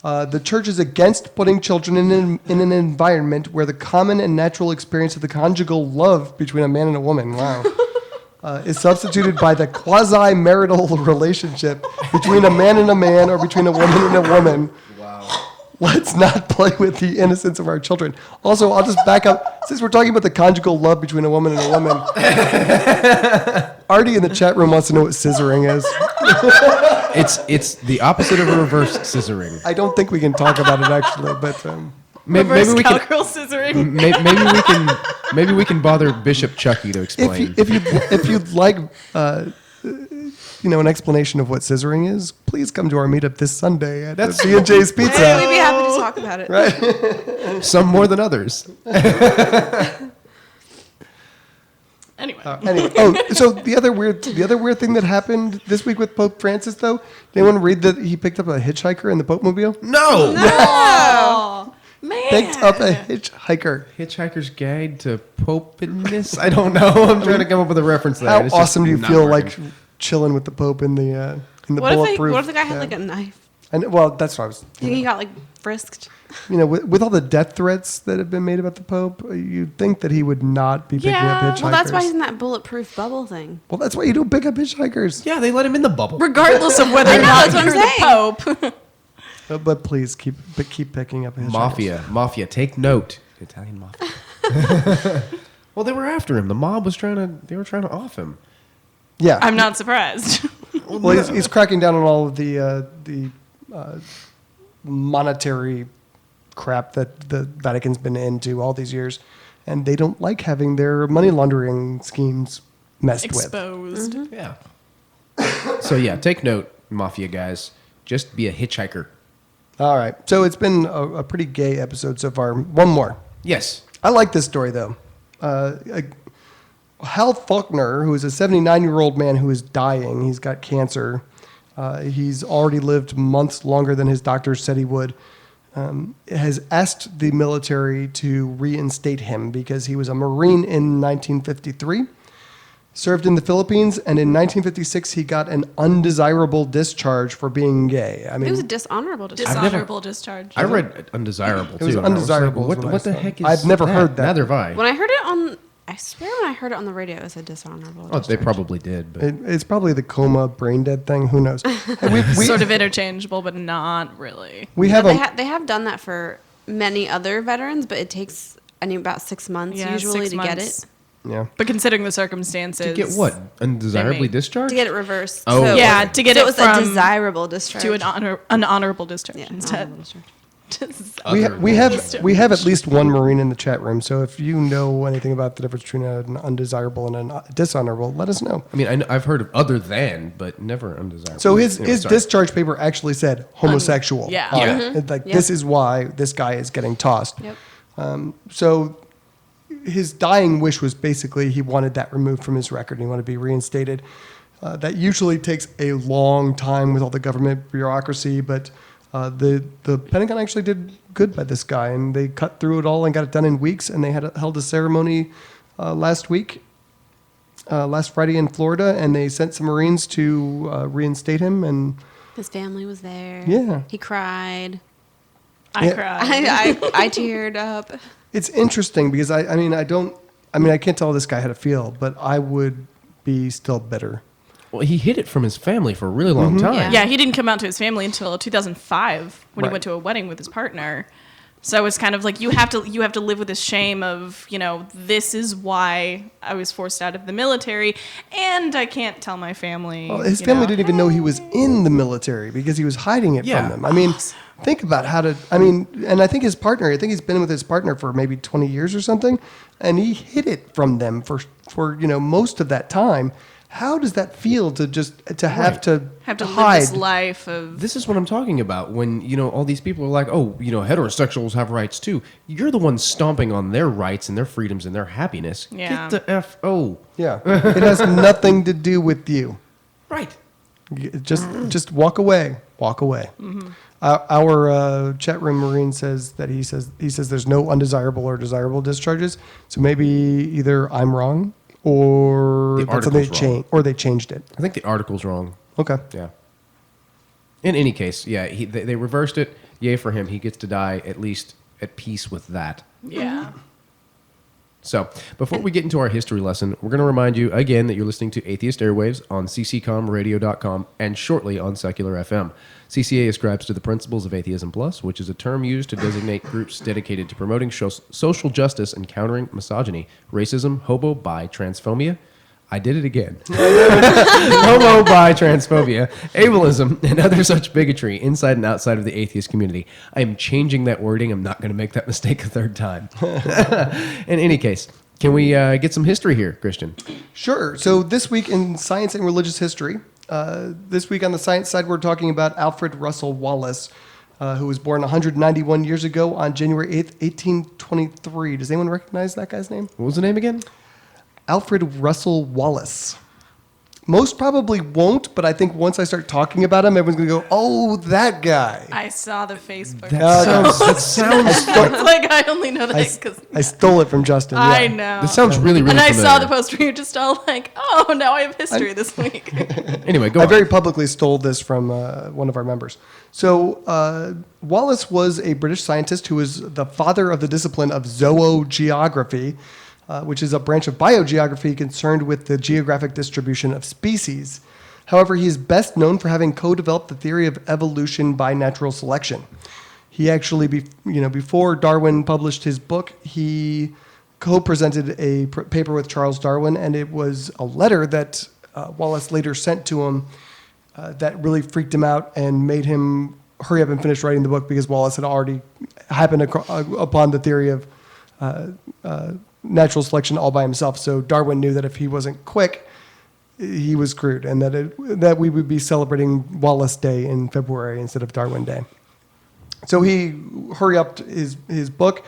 Speaker 1: The church is against putting children in an environment where the common and natural experience of the conjugal love between a man and a woman, is substituted by the quasi-marital relationship between a man and a man or between a woman and a woman. Wow. Let's not play with the innocence of our children. Also, I'll just back up. Since we're talking about the conjugal love between a woman and a woman, Artie in the chat room wants to know what scissoring is.
Speaker 3: It's the opposite of a reverse scissoring.
Speaker 1: I don't think we can talk about it actually, but
Speaker 2: Reverse
Speaker 3: we can
Speaker 2: cowgirl scissoring.
Speaker 3: maybe we can bother Bishop Chucky to explain.
Speaker 1: if you'd like an explanation of what scissoring is, please come to our meetup this Sunday at B&J's
Speaker 6: We'd
Speaker 1: Pizza.
Speaker 6: be happy to talk about it.
Speaker 1: Right?
Speaker 3: Some more than others.
Speaker 2: Anyway.
Speaker 1: So the other weird thing that happened this week with Pope Francis, though, did anyone read that he picked up a hitchhiker in the Pope mobile?
Speaker 3: No.
Speaker 2: Oh, man.
Speaker 1: Picked up a hitchhiker.
Speaker 3: Hitchhiker's Guide to Popiness? I don't know. I'm trying to come up with a reference there.
Speaker 1: How
Speaker 3: It's just
Speaker 1: awesome do you
Speaker 3: not
Speaker 1: feel
Speaker 3: working.
Speaker 1: like chilling with the Pope in the
Speaker 6: What
Speaker 1: bulletproof?
Speaker 6: if the guy had like a knife?
Speaker 1: And well, that's what I was.
Speaker 6: I think he got like frisked.
Speaker 1: With all the death threats that have been made about the Pope, you'd think that he would not be picking up hitchhikers.
Speaker 6: Well, that's why he's in that bulletproof bubble thing.
Speaker 1: Well, that's why you don't pick up hitchhikers.
Speaker 3: Yeah, they let him in the bubble.
Speaker 2: Regardless of whether or not
Speaker 6: that's what
Speaker 2: you're
Speaker 6: I'm
Speaker 2: the Pope.
Speaker 1: But please keep picking up hitchhikers.
Speaker 3: Mafia, take note. Italian mafia. Well, they were after him. The mob was they were trying to off him.
Speaker 1: Yeah,
Speaker 2: I'm not surprised.
Speaker 1: Well, he's cracking down on all of the monetary crap that the Vatican's been into all these years, and they don't like having their money laundering schemes messed
Speaker 2: Exposed.
Speaker 1: with.
Speaker 3: Yeah. So yeah, take note, mafia guys. Just be a hitchhiker.
Speaker 1: All right, so it's been a pretty gay episode so far. One more.
Speaker 3: Yes.
Speaker 1: I like this story though. Hal Faulkner, who is a 79-year-old man who is dying, he's got cancer. He's already lived months longer than his doctors said he would. Has asked the military to reinstate him because he was a Marine in 1953, served in the Philippines, and in 1956 he got an undesirable discharge for being gay. I
Speaker 6: It
Speaker 1: mean,
Speaker 6: was a dishonorable discharge.
Speaker 2: Dishonorable discharge.
Speaker 3: I read undesirable too.
Speaker 1: was
Speaker 3: and I
Speaker 1: undesirable
Speaker 3: like,
Speaker 1: is
Speaker 3: what
Speaker 1: what I
Speaker 3: the
Speaker 1: saw.
Speaker 3: heck is
Speaker 1: I've never heard that.
Speaker 3: Neither have I.
Speaker 6: When I heard it on, I swear when I heard it on the radio, it said dishonorable.
Speaker 3: Oh, they
Speaker 6: discharge.
Speaker 3: probably did. But
Speaker 1: it's probably the coma brain dead thing. Who knows? And we
Speaker 2: Sort of interchangeable, but not really.
Speaker 1: we have
Speaker 6: They have done that for many other veterans, but it takes about 6 months usually
Speaker 2: 6
Speaker 6: to get
Speaker 2: months.
Speaker 6: it.
Speaker 1: yeah.
Speaker 2: But considering the circumstances.
Speaker 3: to get what? Undesirably
Speaker 2: may-
Speaker 3: discharged?
Speaker 6: To get it reversed.
Speaker 3: Oh,
Speaker 6: so,
Speaker 2: Yeah, to get
Speaker 6: so
Speaker 2: it
Speaker 6: it was
Speaker 2: from
Speaker 6: a desirable discharge.
Speaker 2: to an honorable discharge
Speaker 6: yeah,
Speaker 2: instead.
Speaker 6: honorable discharge.
Speaker 1: We have at least one Marine in the chat room. So if you know anything about the difference between an undesirable and a dishonorable, let us know.
Speaker 3: I mean, I've heard of other than, but never undesirable.
Speaker 1: So his
Speaker 3: Anyway, sorry.
Speaker 1: discharge paper actually said homosexual.
Speaker 2: Yeah.
Speaker 1: on
Speaker 3: Yeah.
Speaker 1: it. Like
Speaker 6: Yep.
Speaker 1: this is why this guy is getting tossed.
Speaker 6: Yep.
Speaker 1: So his dying wish was basically he wanted that removed from his record. He wanted to be reinstated. That usually takes a long time with all the government bureaucracy, but the Pentagon actually did good by this guy, and they cut through it all and got it done in weeks. And they held a ceremony last Friday in Florida, and they sent some Marines to reinstate him. And
Speaker 6: His family was there.
Speaker 1: Yeah.
Speaker 6: He cried.
Speaker 2: I
Speaker 1: Yeah.
Speaker 2: cried.
Speaker 6: I teared up.
Speaker 1: it's interesting because I can't tell this guy how to feel, but I would be still bitter.
Speaker 3: Well, he hid it from his family for a really long time.
Speaker 6: Yeah.
Speaker 2: Yeah, he didn't come out to his family until 2005 when
Speaker 1: Right.
Speaker 2: he went to a wedding with his partner. So it's kind of like you have to live with this shame of, this is why I was forced out of the military, and I can't tell my family.
Speaker 1: Well, his family didn't even know he was in the military because he was hiding it
Speaker 3: Yeah.
Speaker 1: from them. I mean, think about and I think he's been with his partner for maybe 20 years or something, and he hid it from them for most of that time. How does that feel to have to
Speaker 2: live
Speaker 1: hide?
Speaker 2: this life of
Speaker 3: This is what I'm talking about. When, all these people are like, oh, heterosexuals have rights too. You're the one stomping on their rights and their freedoms and their happiness.
Speaker 2: Yeah.
Speaker 3: Get the F-O.
Speaker 1: Yeah, it has nothing to do with you.
Speaker 3: Right.
Speaker 1: Just walk away. Walk away.
Speaker 2: Mm-hmm.
Speaker 1: Our chat room Marine says that he says there's no undesirable or desirable discharges. So maybe either I'm wrong or
Speaker 3: The
Speaker 1: that's something
Speaker 3: article's wrong.
Speaker 1: or they changed it.
Speaker 3: I think the article's wrong.
Speaker 1: Okay.
Speaker 3: Yeah. In any case, yeah, they reversed it. Yay for him. He gets to die at least at peace with that.
Speaker 2: yeah.
Speaker 3: So, before we get into our history lesson, we're going to remind you again that you're listening to Atheist Airwaves on cccomradio.com and shortly on Secular FM. CCA ascribes to the principles of Atheism Plus, which is a term used to designate groups dedicated to promoting social justice and countering misogyny, racism, homo, bi, transphobia. I did it again. Homo, bi, transphobia, ableism, and other such bigotry inside and outside of the atheist community. I am changing that wording. I'm not going to make that mistake a third time. In any case, can we get some history here, Christian?
Speaker 1: Sure. So this week in science and religious history, this week on the science side, we're talking about Alfred Russel Wallace, who was born 191 years ago on January 8th, 1823. Does anyone recognize that guy's name?
Speaker 3: What was the name again?
Speaker 1: Alfred Russel Wallace. Most probably won't, but I think once I start talking about him, everyone's going to go, oh, that guy.
Speaker 2: I saw the Facebook.
Speaker 3: That sounds
Speaker 2: It's like I only know that because
Speaker 1: I stole it from Justin.
Speaker 2: I
Speaker 1: yeah.
Speaker 2: know.
Speaker 3: That sounds really, really
Speaker 2: And I
Speaker 3: familiar.
Speaker 2: saw the post where you're just all like, oh, now I have history this week.
Speaker 3: Anyway, go
Speaker 1: I
Speaker 3: on.
Speaker 1: very publicly stole this from one of our members. So Wallace was a British scientist who was the father of the discipline of zoogeography, which is a branch of biogeography concerned with the geographic distribution of species. However, he is best known for having co-developed the theory of evolution by natural selection. He actually, before Darwin published his book, he co-presented a paper with Charles Darwin, and it was a letter that Wallace later sent to him that really freaked him out and made him hurry up and finish writing the book because Wallace had already happened upon the theory of natural selection all by himself. So Darwin knew that if he wasn't quick, he was screwed, and that we would be celebrating Wallace Day in February instead of Darwin Day. So he hurry up his book.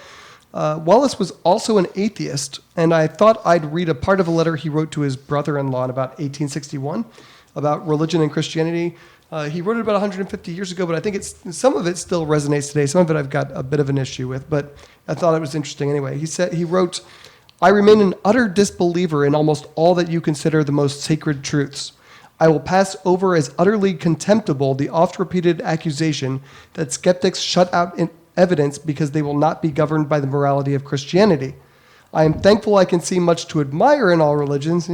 Speaker 1: Wallace was also an atheist, and I thought I'd read a part of a letter he wrote to his brother-in-law in about 1861 about religion and Christianity. He wrote it about 150 years ago, but I think some of it still resonates today. Some of it I've got a bit of an issue with, but I thought it was interesting anyway. He wrote, I remain an utter disbeliever in almost all that you consider the most sacred truths. I will pass over as utterly contemptible the oft-repeated accusation that skeptics shut out evidence because they will not be governed by the morality of Christianity. I am thankful I can see much to admire in all religions.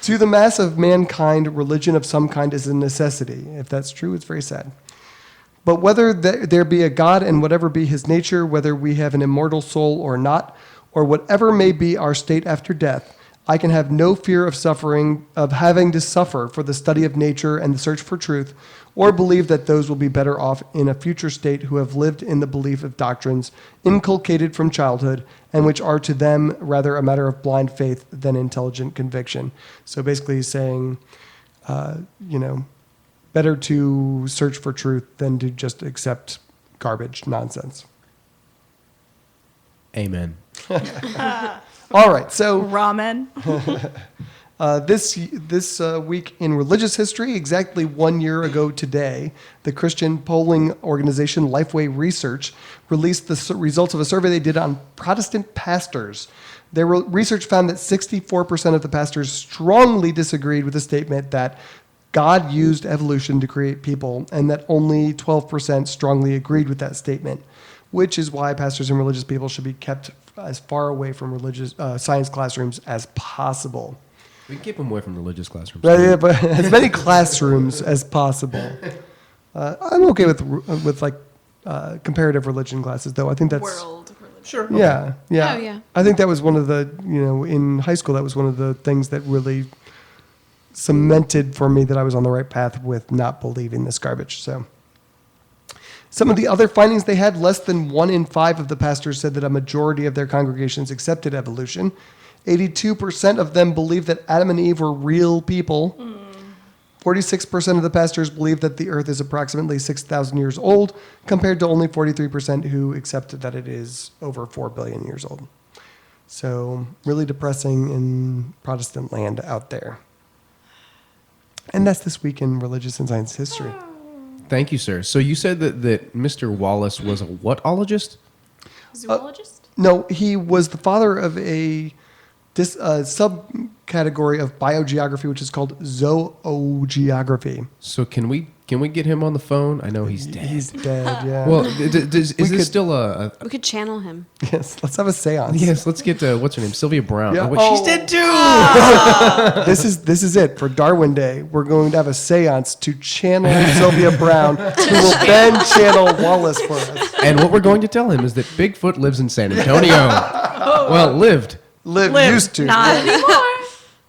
Speaker 1: To the mass of mankind, religion of some kind is a necessity. If that's true, it's very sad. But whether there be a God and whatever be his nature, whether we have an immortal soul or not, or whatever may be our state after death, I can have no fear of having to suffer for the study of nature and the search for truth, or believe that those will be better off in a future state who have lived in the belief of doctrines inculcated from childhood, and which are to them rather a matter of blind faith than intelligent conviction. So basically he's saying, better to search for truth than to just accept garbage nonsense.
Speaker 3: Amen.
Speaker 1: All right, so
Speaker 2: Ramen.
Speaker 1: this week in religious history, exactly 1 year ago today, the Christian polling organization Lifeway Research released the results of a survey they did on Protestant pastors. Their research found that 64% of the pastors strongly disagreed with the statement that God used evolution to create people, and that only 12% strongly agreed with that statement, which is why pastors and religious people should be kept as far away from religious science classrooms as possible.
Speaker 3: We can keep them away from religious classrooms.
Speaker 1: Yeah, but as many classrooms as possible. I'm okay with like comparative religion classes, though. I think that's
Speaker 2: World religion.
Speaker 3: Sure.
Speaker 1: yeah.
Speaker 6: Oh, yeah.
Speaker 1: I think that was one of the in high school that was one of the things that really cemented for me that I was on the right path with not believing this garbage. So. Some of the other findings they had, less than 1 in 5 of the pastors said that a majority of their congregations accepted evolution. 82% of them believed that Adam and Eve were real people. 46% of the pastors believe that the earth is approximately 6,000 years old, compared to only 43% who accepted that it is over 4 billion years old. So really depressing in Protestant land out there. And that's this week in religious and science history.
Speaker 3: Thank you, sir. So you said that Mr. Wallace was a whatologist?
Speaker 2: Zoologist?
Speaker 1: No, he was the father of a subcategory of biogeography, which is called zoogeography.
Speaker 3: So can we get him on the phone? I know he's dead.
Speaker 1: He's dead, yeah.
Speaker 3: Well, is this still a?
Speaker 6: We could channel him.
Speaker 1: Yes, let's have a seance.
Speaker 3: Yes, let's get what's her name, Sylvia Brown.
Speaker 1: Yeah.
Speaker 3: Oh, wait,
Speaker 1: Oh.
Speaker 3: she's dead too.
Speaker 1: This is it for Darwin Day. We're going to have a seance to channel Sylvia Brown, who will then channel Wallace for us.
Speaker 3: And what we're going to tell him is that Bigfoot lives in San Antonio. Well, lived.
Speaker 1: Live used to.
Speaker 2: Not anymore.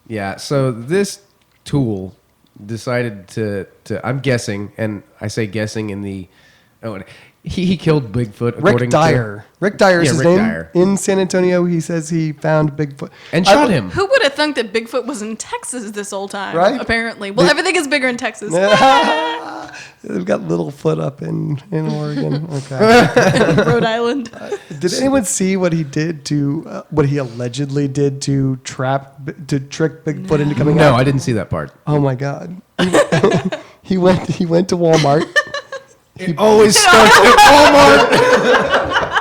Speaker 3: Yeah. So this tool decided to I'm guessing, and I say guessing in the he killed Bigfoot.
Speaker 1: Rick Dyer. Rick Dyer is
Speaker 3: Yeah,
Speaker 1: his
Speaker 3: Rick
Speaker 1: name.
Speaker 3: Dyer.
Speaker 1: In San Antonio, he says he found Bigfoot.
Speaker 3: And shot him.
Speaker 2: Who would have thunk that Bigfoot was in Texas this whole time?
Speaker 1: Right?
Speaker 2: Apparently. Well, everything is bigger in Texas.
Speaker 1: They've got Littlefoot up in Oregon. Okay.
Speaker 2: Rhode Island.
Speaker 1: Did anyone see what he did to what he allegedly did to trick Bigfoot into coming out?
Speaker 3: No, I didn't see that part.
Speaker 1: Oh my God. He went to Walmart.
Speaker 3: He always starts at Walmart.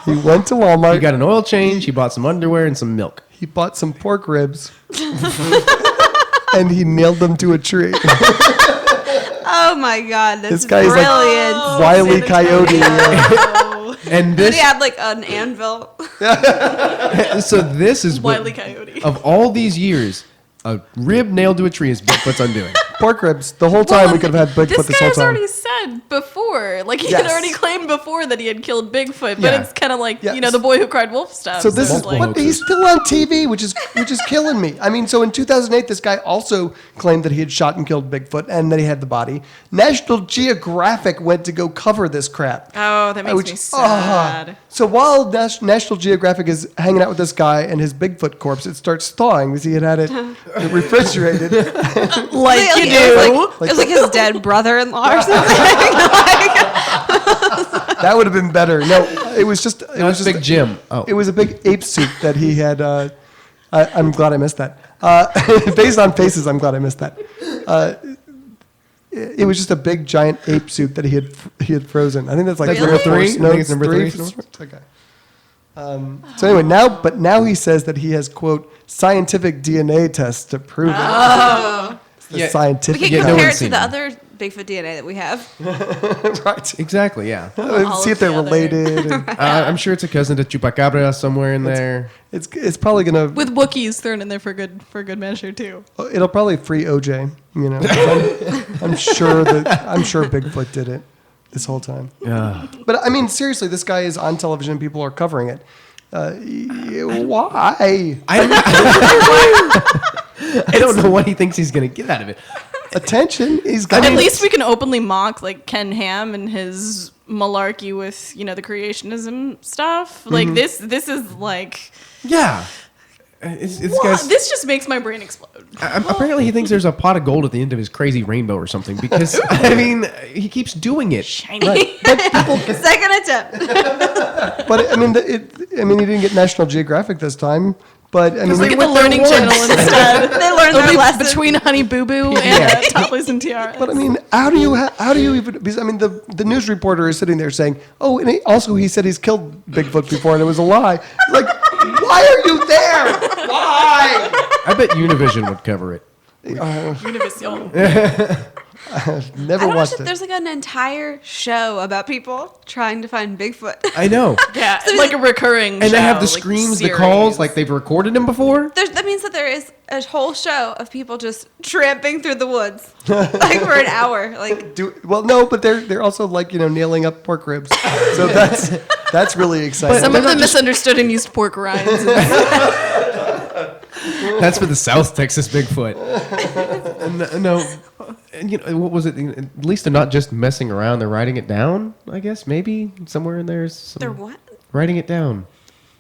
Speaker 1: He went to Walmart.
Speaker 3: He got an oil change. He bought some underwear and some milk.
Speaker 1: He bought some pork ribs. And he nailed them to a tree.
Speaker 6: Oh my God, that's
Speaker 1: This guy is
Speaker 6: brilliant.
Speaker 1: like Wile E. Coyote.
Speaker 3: And
Speaker 6: Did
Speaker 3: this,
Speaker 6: he have like an anvil?
Speaker 3: so this is what,
Speaker 2: Wile E. Coyote.
Speaker 3: of all these years, a rib nailed to a tree is Bigfoot's undoing.
Speaker 1: Pork ribs. The whole time we could have had Bigfoot this whole
Speaker 2: guy's
Speaker 1: time.
Speaker 2: already said before, like he
Speaker 1: Yes.
Speaker 2: had already claimed before that he had killed Bigfoot, but
Speaker 3: Yeah.
Speaker 2: it's kind of like
Speaker 1: Yes.
Speaker 2: the boy who cried wolf stuff.
Speaker 1: So this is
Speaker 2: it's like,
Speaker 1: what he's still on TV, which is killing me. I mean, so in 2008, this guy also claimed that he had shot and killed Bigfoot and that he had the body. National Geographic went to go cover this crap.
Speaker 2: Oh, that makes
Speaker 1: Which-
Speaker 2: me sad.
Speaker 1: So while National Geographic is hanging out with this guy and his Bigfoot corpse, it starts thawing because he had it refrigerated.
Speaker 2: Like you
Speaker 6: It was like his dead brother-in-law or something.
Speaker 1: That would have been better. No, it was just
Speaker 3: Big Jim. Oh,
Speaker 1: It was a big ape suit that he had. I'm glad I missed that. Based on faces, I'm glad I missed that. It was just a big giant ape suit that he had frozen. I think that's like
Speaker 3: That's
Speaker 1: number
Speaker 3: number
Speaker 1: three.
Speaker 3: three?
Speaker 1: No,
Speaker 3: I think
Speaker 1: it's
Speaker 3: it's number
Speaker 1: three.
Speaker 3: three.
Speaker 1: Okay. So anyway, now he says that he has quote scientific DNA tests to prove it. It's the
Speaker 3: Yeah.
Speaker 1: scientific.
Speaker 6: We can
Speaker 3: Yeah, no
Speaker 6: compare
Speaker 3: one's
Speaker 6: it to
Speaker 3: seen
Speaker 6: the
Speaker 3: him.
Speaker 6: other Bigfoot DNA that we have.
Speaker 1: right.
Speaker 3: exactly. Yeah.
Speaker 1: See if they're
Speaker 2: together.
Speaker 1: related. And
Speaker 3: I'm sure it's a cousin to Chupacabra somewhere in there.
Speaker 1: it's probably gonna.
Speaker 2: with Wookiees thrown in there for good measure too.
Speaker 1: It'll probably free OJ. I'm sure Bigfoot did it this whole time.
Speaker 3: Yeah.
Speaker 1: But I mean, seriously, this guy is on television. People are covering it. Why?
Speaker 3: I don't know what he thinks he's going to get out of it.
Speaker 1: Attention. He's got.
Speaker 2: At least we can openly mock like Ken Ham and his malarkey with the creationism stuff. Like this is like
Speaker 3: Yeah. It's
Speaker 2: what?
Speaker 3: guy's,
Speaker 2: This just makes my brain explode.
Speaker 3: apparently he thinks there's a pot of gold at the end of his crazy rainbow or something because, I mean, he keeps doing it.
Speaker 2: Shiny.
Speaker 6: Second attempt.
Speaker 1: But I mean, he didn't get National Geographic this time. But I mean,
Speaker 2: Look at the Learning Channel instead.
Speaker 6: They learned
Speaker 2: It'll
Speaker 6: their
Speaker 2: be
Speaker 6: lesson.
Speaker 2: between Honey Boo Boo and Toddlers and Tiaras.
Speaker 1: But I mean, how do you even? Because I mean, the news reporter is sitting there saying, "Oh, and he said he's killed Bigfoot before, and it was a lie." Like, why are you there? Why?
Speaker 3: I bet Univision would cover it.
Speaker 2: Univision.
Speaker 1: Never
Speaker 6: I don't
Speaker 1: watched
Speaker 6: know.
Speaker 1: it.
Speaker 6: There's like an entire show about people trying to find Bigfoot.
Speaker 3: I know.
Speaker 2: Yeah, like a recurring
Speaker 3: And they have the
Speaker 2: show, like,
Speaker 3: screams, the
Speaker 2: series.
Speaker 3: calls, like they've recorded them before.
Speaker 6: That means that there is a whole show of people just tramping through the woods, like for an hour. Like,
Speaker 1: Well, no, but they're also like nailing up pork ribs. So that's really exciting.
Speaker 2: Some of them misunderstood and used pork rinds.
Speaker 3: That's for the South Texas Bigfoot. No, and what was it? At least they're not just messing around; they're writing it down. I guess maybe somewhere in there's some
Speaker 6: they're what?
Speaker 3: writing it down.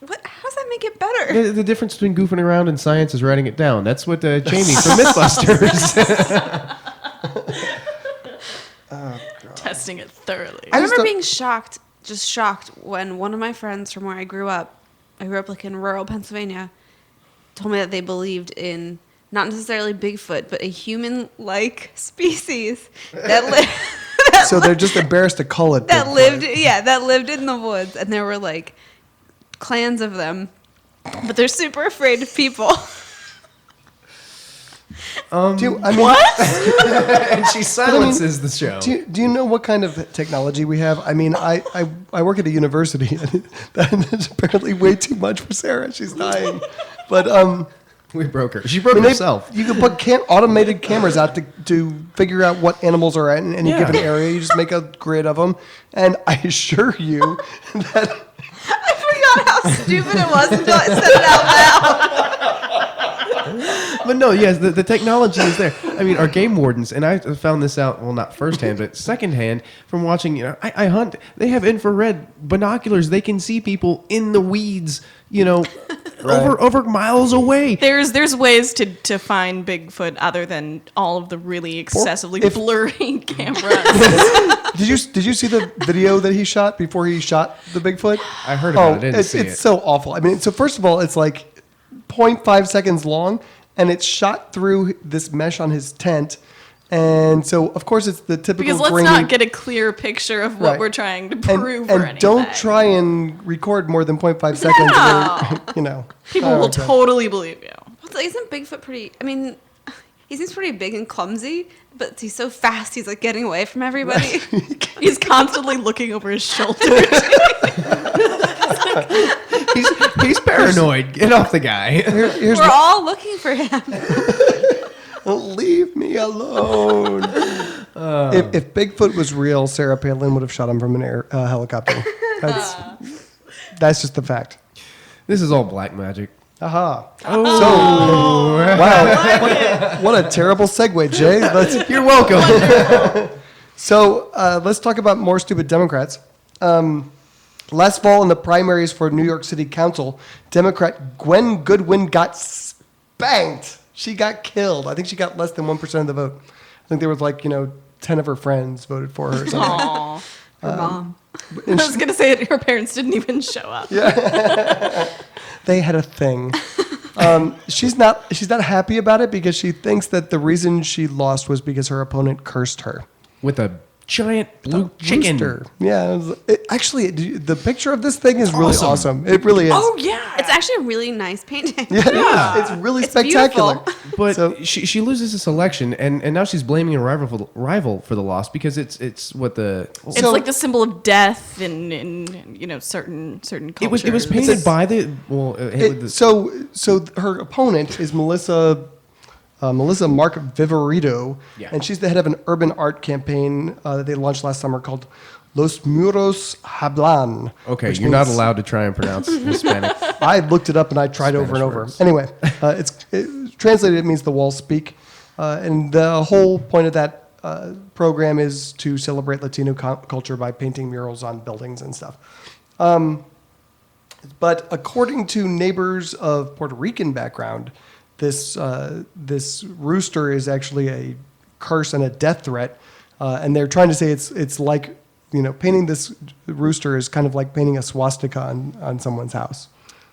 Speaker 6: What? How does that make it better?
Speaker 3: The difference between goofing around and science is writing it down. That's what Jamie from MythBusters.
Speaker 2: Testing it thoroughly.
Speaker 6: I
Speaker 1: just
Speaker 6: remember
Speaker 1: don't-
Speaker 6: being shocked when one of my friends from where I grew up like in rural Pennsylvania, told me that they believed in not necessarily Bigfoot, but a human-like species that
Speaker 1: So they're just embarrassed to call it
Speaker 6: that
Speaker 1: Bigfoot.
Speaker 6: lived in the woods, and there were like clans of them, but they're super afraid of people.
Speaker 3: And she silences the show.
Speaker 1: Do you know what kind of technology we have? I mean, I work at a university, and that's apparently way too much for Sarah. She's dying. But
Speaker 3: We broke her. She broke
Speaker 1: I mean,
Speaker 3: herself.
Speaker 1: you can put automated cameras out to figure out what animals are in any given area. You just make a grid of them, and I assure you that
Speaker 6: I forgot how stupid it was until I said it out loud.
Speaker 3: But no, yes, the technology is there. I mean, our game wardens, and I found this out, well, not firsthand, but secondhand from watching, I hunt. They have infrared binoculars. They can see people in the weeds, over miles away.
Speaker 2: There's ways to find Bigfoot other than all of the really excessively blurry cameras.
Speaker 1: Did you see the video that he shot before he shot the Bigfoot?
Speaker 3: I heard about it. I didn't
Speaker 1: it's
Speaker 3: see it.
Speaker 1: so awful. I mean, so first of all, it's like 0.5 seconds long, and it's shot through this mesh on his tent. And so, of course, it's the typical
Speaker 2: Because let's
Speaker 1: grainy,
Speaker 2: not get a clear picture of what
Speaker 1: Right.
Speaker 2: we're trying to
Speaker 1: and,
Speaker 2: prove or
Speaker 1: and
Speaker 2: anything.
Speaker 1: don't try and record more than 0.5 seconds.
Speaker 2: No.
Speaker 1: Or,
Speaker 2: People
Speaker 1: Oh,
Speaker 2: will
Speaker 1: okay.
Speaker 2: totally believe you.
Speaker 6: Isn't Bigfoot pretty? I mean, he seems pretty big and clumsy, but he's so fast. He's like getting away from everybody.
Speaker 2: He's constantly looking over his shoulder.
Speaker 3: He's paranoid. Get off the guy.
Speaker 1: Here's
Speaker 6: We're all looking for him.
Speaker 1: leave me alone. If Bigfoot was real, Sarah Palin would have shot him from an helicopter. That's just the fact.
Speaker 3: This is all black magic.
Speaker 1: Aha. So, wow. What a terrible segue, Jay.
Speaker 3: You're welcome.
Speaker 1: So let's talk about more stupid Democrats. Last fall in the primaries for New York City Council, Democrat Gwen Goodwin got spanked. She got killed. I think she got less than 1% of the vote. I think there was 10 of her friends voted for her or something.
Speaker 2: Aww.
Speaker 6: Her mom.
Speaker 2: I was going to say that her parents didn't even show up.
Speaker 1: They had a thing. She's not happy about it because she thinks that the reason she lost was because her opponent cursed her.
Speaker 3: With a giant blue chicken.
Speaker 1: Rooster. Yeah. Actually, the picture of this thing is really awesome. It really is.
Speaker 2: Oh, yeah.
Speaker 6: It's actually a really nice painting.
Speaker 1: Yeah. It's really
Speaker 6: It's
Speaker 1: spectacular.
Speaker 6: beautiful.
Speaker 3: But
Speaker 1: So-
Speaker 3: she loses this election, and now she's blaming a rival for the loss because it's what the
Speaker 2: It's like the symbol of death in certain cultures.
Speaker 3: it was painted by the
Speaker 1: So her opponent is Melissa Mark Viverito, and she's the head of an urban art campaign that they launched last summer called Los Muros Hablan.
Speaker 3: Okay,
Speaker 1: which
Speaker 3: you're not
Speaker 1: means-
Speaker 3: allowed to try and pronounce Hispanic.
Speaker 1: I looked it up and I tried over and
Speaker 3: Spanish
Speaker 1: over.
Speaker 3: words.
Speaker 1: Anyway, translated it means the walls speak, and the whole point of that program is to celebrate Latino culture by painting murals on buildings and stuff. But according to neighbors of Puerto Rican background, this rooster is actually a curse and a death threat, and they're trying to say it's like painting this rooster is kind of like painting a swastika on someone's house.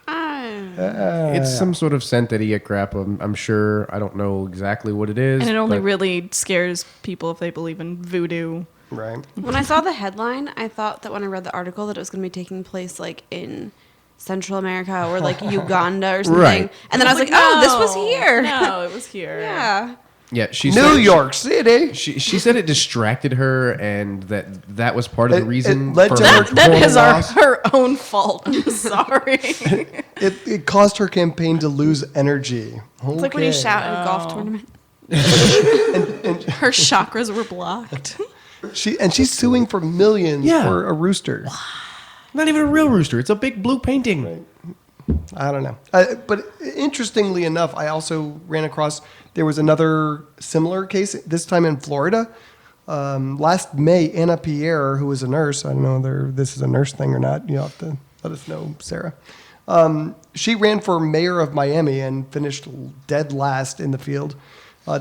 Speaker 3: It's some sort of sentity crap. I'm sure. I don't know exactly what it is.
Speaker 2: And it only
Speaker 3: but
Speaker 2: really scares people if they believe in voodoo.
Speaker 1: Right.
Speaker 6: When I saw the headline, I thought that when I read the article that it was going to be taking place in Central America or Uganda or something.
Speaker 3: Right.
Speaker 6: And then I was like, oh, this was here.
Speaker 2: No, it was here.
Speaker 6: Yeah.
Speaker 3: Yeah, she
Speaker 1: New
Speaker 3: said,
Speaker 1: York City.
Speaker 3: She said it distracted her, and that was part of the reason
Speaker 1: it led
Speaker 3: for
Speaker 1: to
Speaker 3: her
Speaker 1: her-
Speaker 2: That
Speaker 3: total
Speaker 2: is
Speaker 3: loss.
Speaker 2: her own fault. I'm sorry.
Speaker 1: It caused her campaign to lose energy.
Speaker 6: It's like when you
Speaker 1: Okay.
Speaker 6: shout at a golf tournament.
Speaker 2: Her chakras were blocked.
Speaker 1: She's suing for millions
Speaker 3: Yeah.
Speaker 1: for a rooster.
Speaker 3: Not even a real rooster. It's a big blue painting.
Speaker 1: I don't know. But interestingly enough, I also ran across, there was another similar case, this time in Florida. Last May, Anna Pierre, who was a nurse, I don't know whether this is a nurse thing or not. You'll have to let us know, Sarah. She ran for mayor of Miami and finished dead last in the field,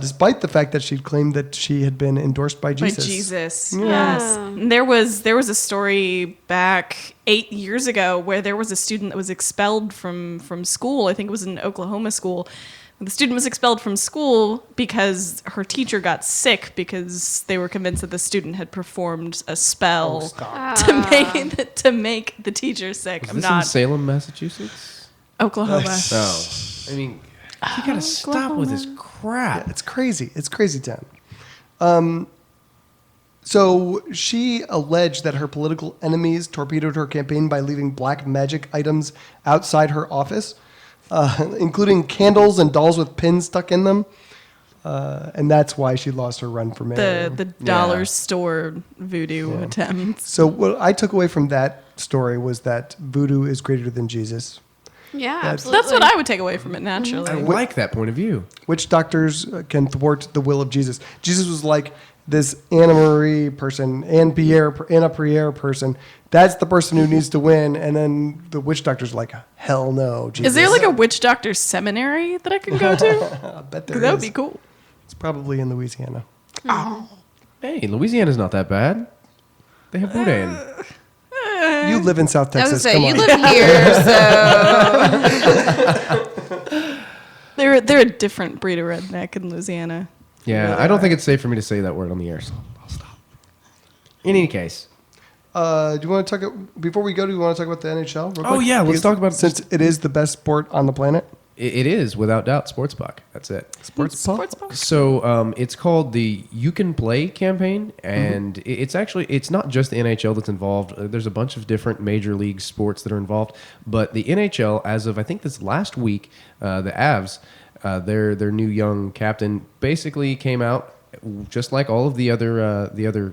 Speaker 1: despite the fact that she'd claimed that she had been endorsed by Jesus.
Speaker 2: By Jesus.
Speaker 1: Yeah.
Speaker 2: Yes. And there was a story back 8 years ago where there was a student that was expelled from school. I think it was an Oklahoma school. The student was expelled from school because her teacher got sick because they were convinced that the student had performed a spell to make the teacher sick.
Speaker 3: Is
Speaker 2: I'm
Speaker 3: this in
Speaker 2: not
Speaker 3: Salem, Massachusetts?
Speaker 2: Oklahoma.
Speaker 3: No. I mean, you gotta stop with this crap.
Speaker 1: It's crazy. It's crazy town. So she alleged that her political enemies torpedoed her campaign by leaving black magic items outside her office, including candles and dolls with pins stuck in them. And that's why she lost her run for mayor.
Speaker 2: The dollar store voodoo attempts.
Speaker 1: So what I took away from that story was that voodoo is greater than Jesus.
Speaker 6: Yeah,
Speaker 1: That's-
Speaker 6: absolutely.
Speaker 2: That's what I would take away from it naturally.
Speaker 3: I like that point of view.
Speaker 1: Witch doctors can thwart the will of Jesus. Jesus was like this Anna Marie person, Anna Pierre person. That's the person who needs to win. And then the witch doctor's like, hell no, Jesus.
Speaker 2: Is there like a witch doctor seminary that I can go to?
Speaker 1: I bet there
Speaker 2: That would
Speaker 1: is.
Speaker 2: be cool.
Speaker 1: It's probably in Louisiana.
Speaker 3: Hey, Louisiana's not that bad. They have boudin.
Speaker 1: You live in South
Speaker 6: I was
Speaker 1: Texas.
Speaker 6: gonna say,
Speaker 1: Come
Speaker 6: you
Speaker 1: on.
Speaker 6: live here, so
Speaker 2: They're a different breed of redneck in Louisiana.
Speaker 3: Yeah, I don't think it's safe for me to say that word on the air, so I'll stop. In any case.
Speaker 1: Do you want to talk before we go? Do you want to talk about the NHL? Real
Speaker 3: Oh,
Speaker 1: quick?
Speaker 3: yeah, let's talk about it.
Speaker 1: Since it is the best sport on the planet.
Speaker 3: It is, without doubt, Sports Puck. That's it.
Speaker 1: Sports
Speaker 2: bar?
Speaker 3: So it's called the You Can Play campaign, and it's not just the NHL that's involved. There's a bunch of different major league sports that are involved, but the NHL, as of I think this last week, the Avs, their new young captain basically came out just like all of the other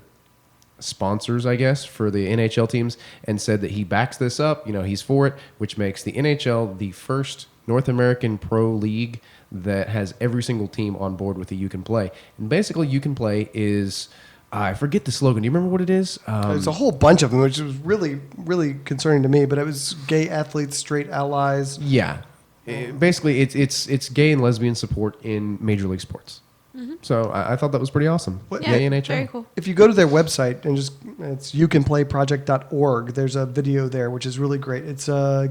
Speaker 3: sponsors, I guess, for the NHL teams, and said that he backs this up. He's for it, which makes the NHL the first North American pro league that has every single team on board with the You Can Play. And basically, You Can Play is, I forget the slogan. Do you remember what it is?
Speaker 1: There's a whole bunch of them, which was really, really concerning to me. But it was gay athletes, straight allies.
Speaker 3: Yeah. Basically, it's gay and lesbian support in major league sports. So I thought that was pretty awesome.
Speaker 1: What-
Speaker 6: yeah,
Speaker 3: Yay, NHL.
Speaker 6: very cool.
Speaker 1: If you go to their website and it's youcanplayproject.org, there's a video there which is really great. It's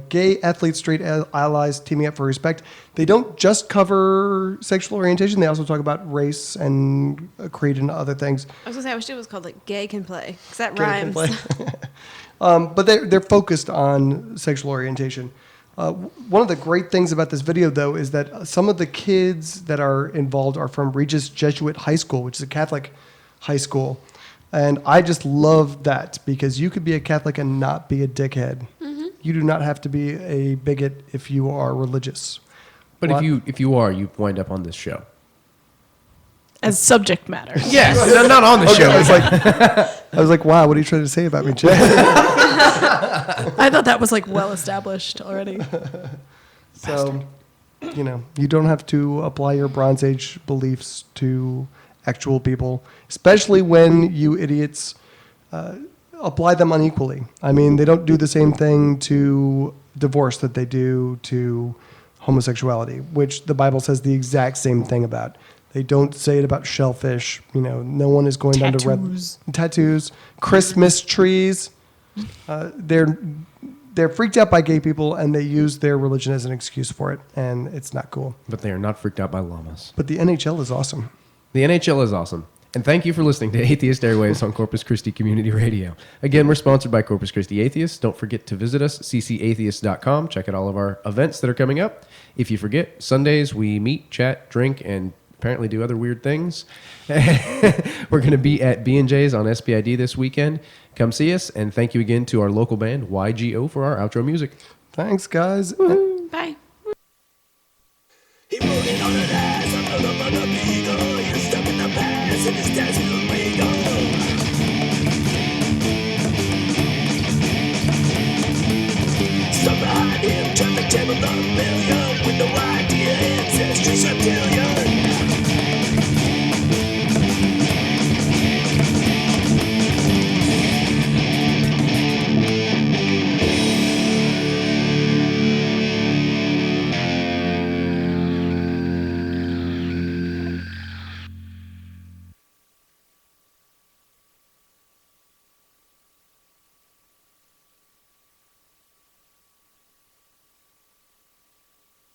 Speaker 1: gay athletes, straight allies teaming up for respect. They don't just cover sexual orientation; they also talk about race and creed and other things.
Speaker 6: I was gonna say, I wish it was called like "Gay Can Play" because that
Speaker 1: Gay can
Speaker 6: rhymes.
Speaker 1: play. But they're focused on sexual orientation. One of the great things about this video, though, is that some of the kids that are involved are from Regis Jesuit High School, which is a Catholic high school. And I just love that because you could be a Catholic and not be a dickhead. You do not have to be a bigot if you are religious.
Speaker 3: But
Speaker 1: What?
Speaker 3: if you are, you wind up on this show.
Speaker 2: As subject matter.
Speaker 3: Yes, not on the show.
Speaker 1: I was like, wow, what are you trying to say about me, Jay?
Speaker 2: I thought that was like well established already.
Speaker 1: So, you don't have to apply your Bronze Age beliefs to actual people, especially when you idiots apply them unequally. I mean, they don't do the same thing to divorce that they do to homosexuality, which the Bible says the exact same thing about. They don't say it about shellfish. No one is going down to tattoos, Christmas trees. They're freaked out by gay people, and they use their religion as an excuse for it, and it's not cool.
Speaker 3: But they are not freaked out by llamas.
Speaker 1: But the NHL is awesome.
Speaker 3: The NHL is awesome. And thank you for listening to Atheist Airwaves on Corpus Christi Community Radio. Again, we're sponsored by Corpus Christi Atheists. Don't forget to visit us, ccatheist.com. Check out all of our events that are coming up. If you forget, Sundays we meet, chat, drink, and apparently do other weird things. We're going to be at B&J's on SBID this weekend. Come see us, and thank you again to our local band, YGO, for our outro music.
Speaker 1: Thanks, guys.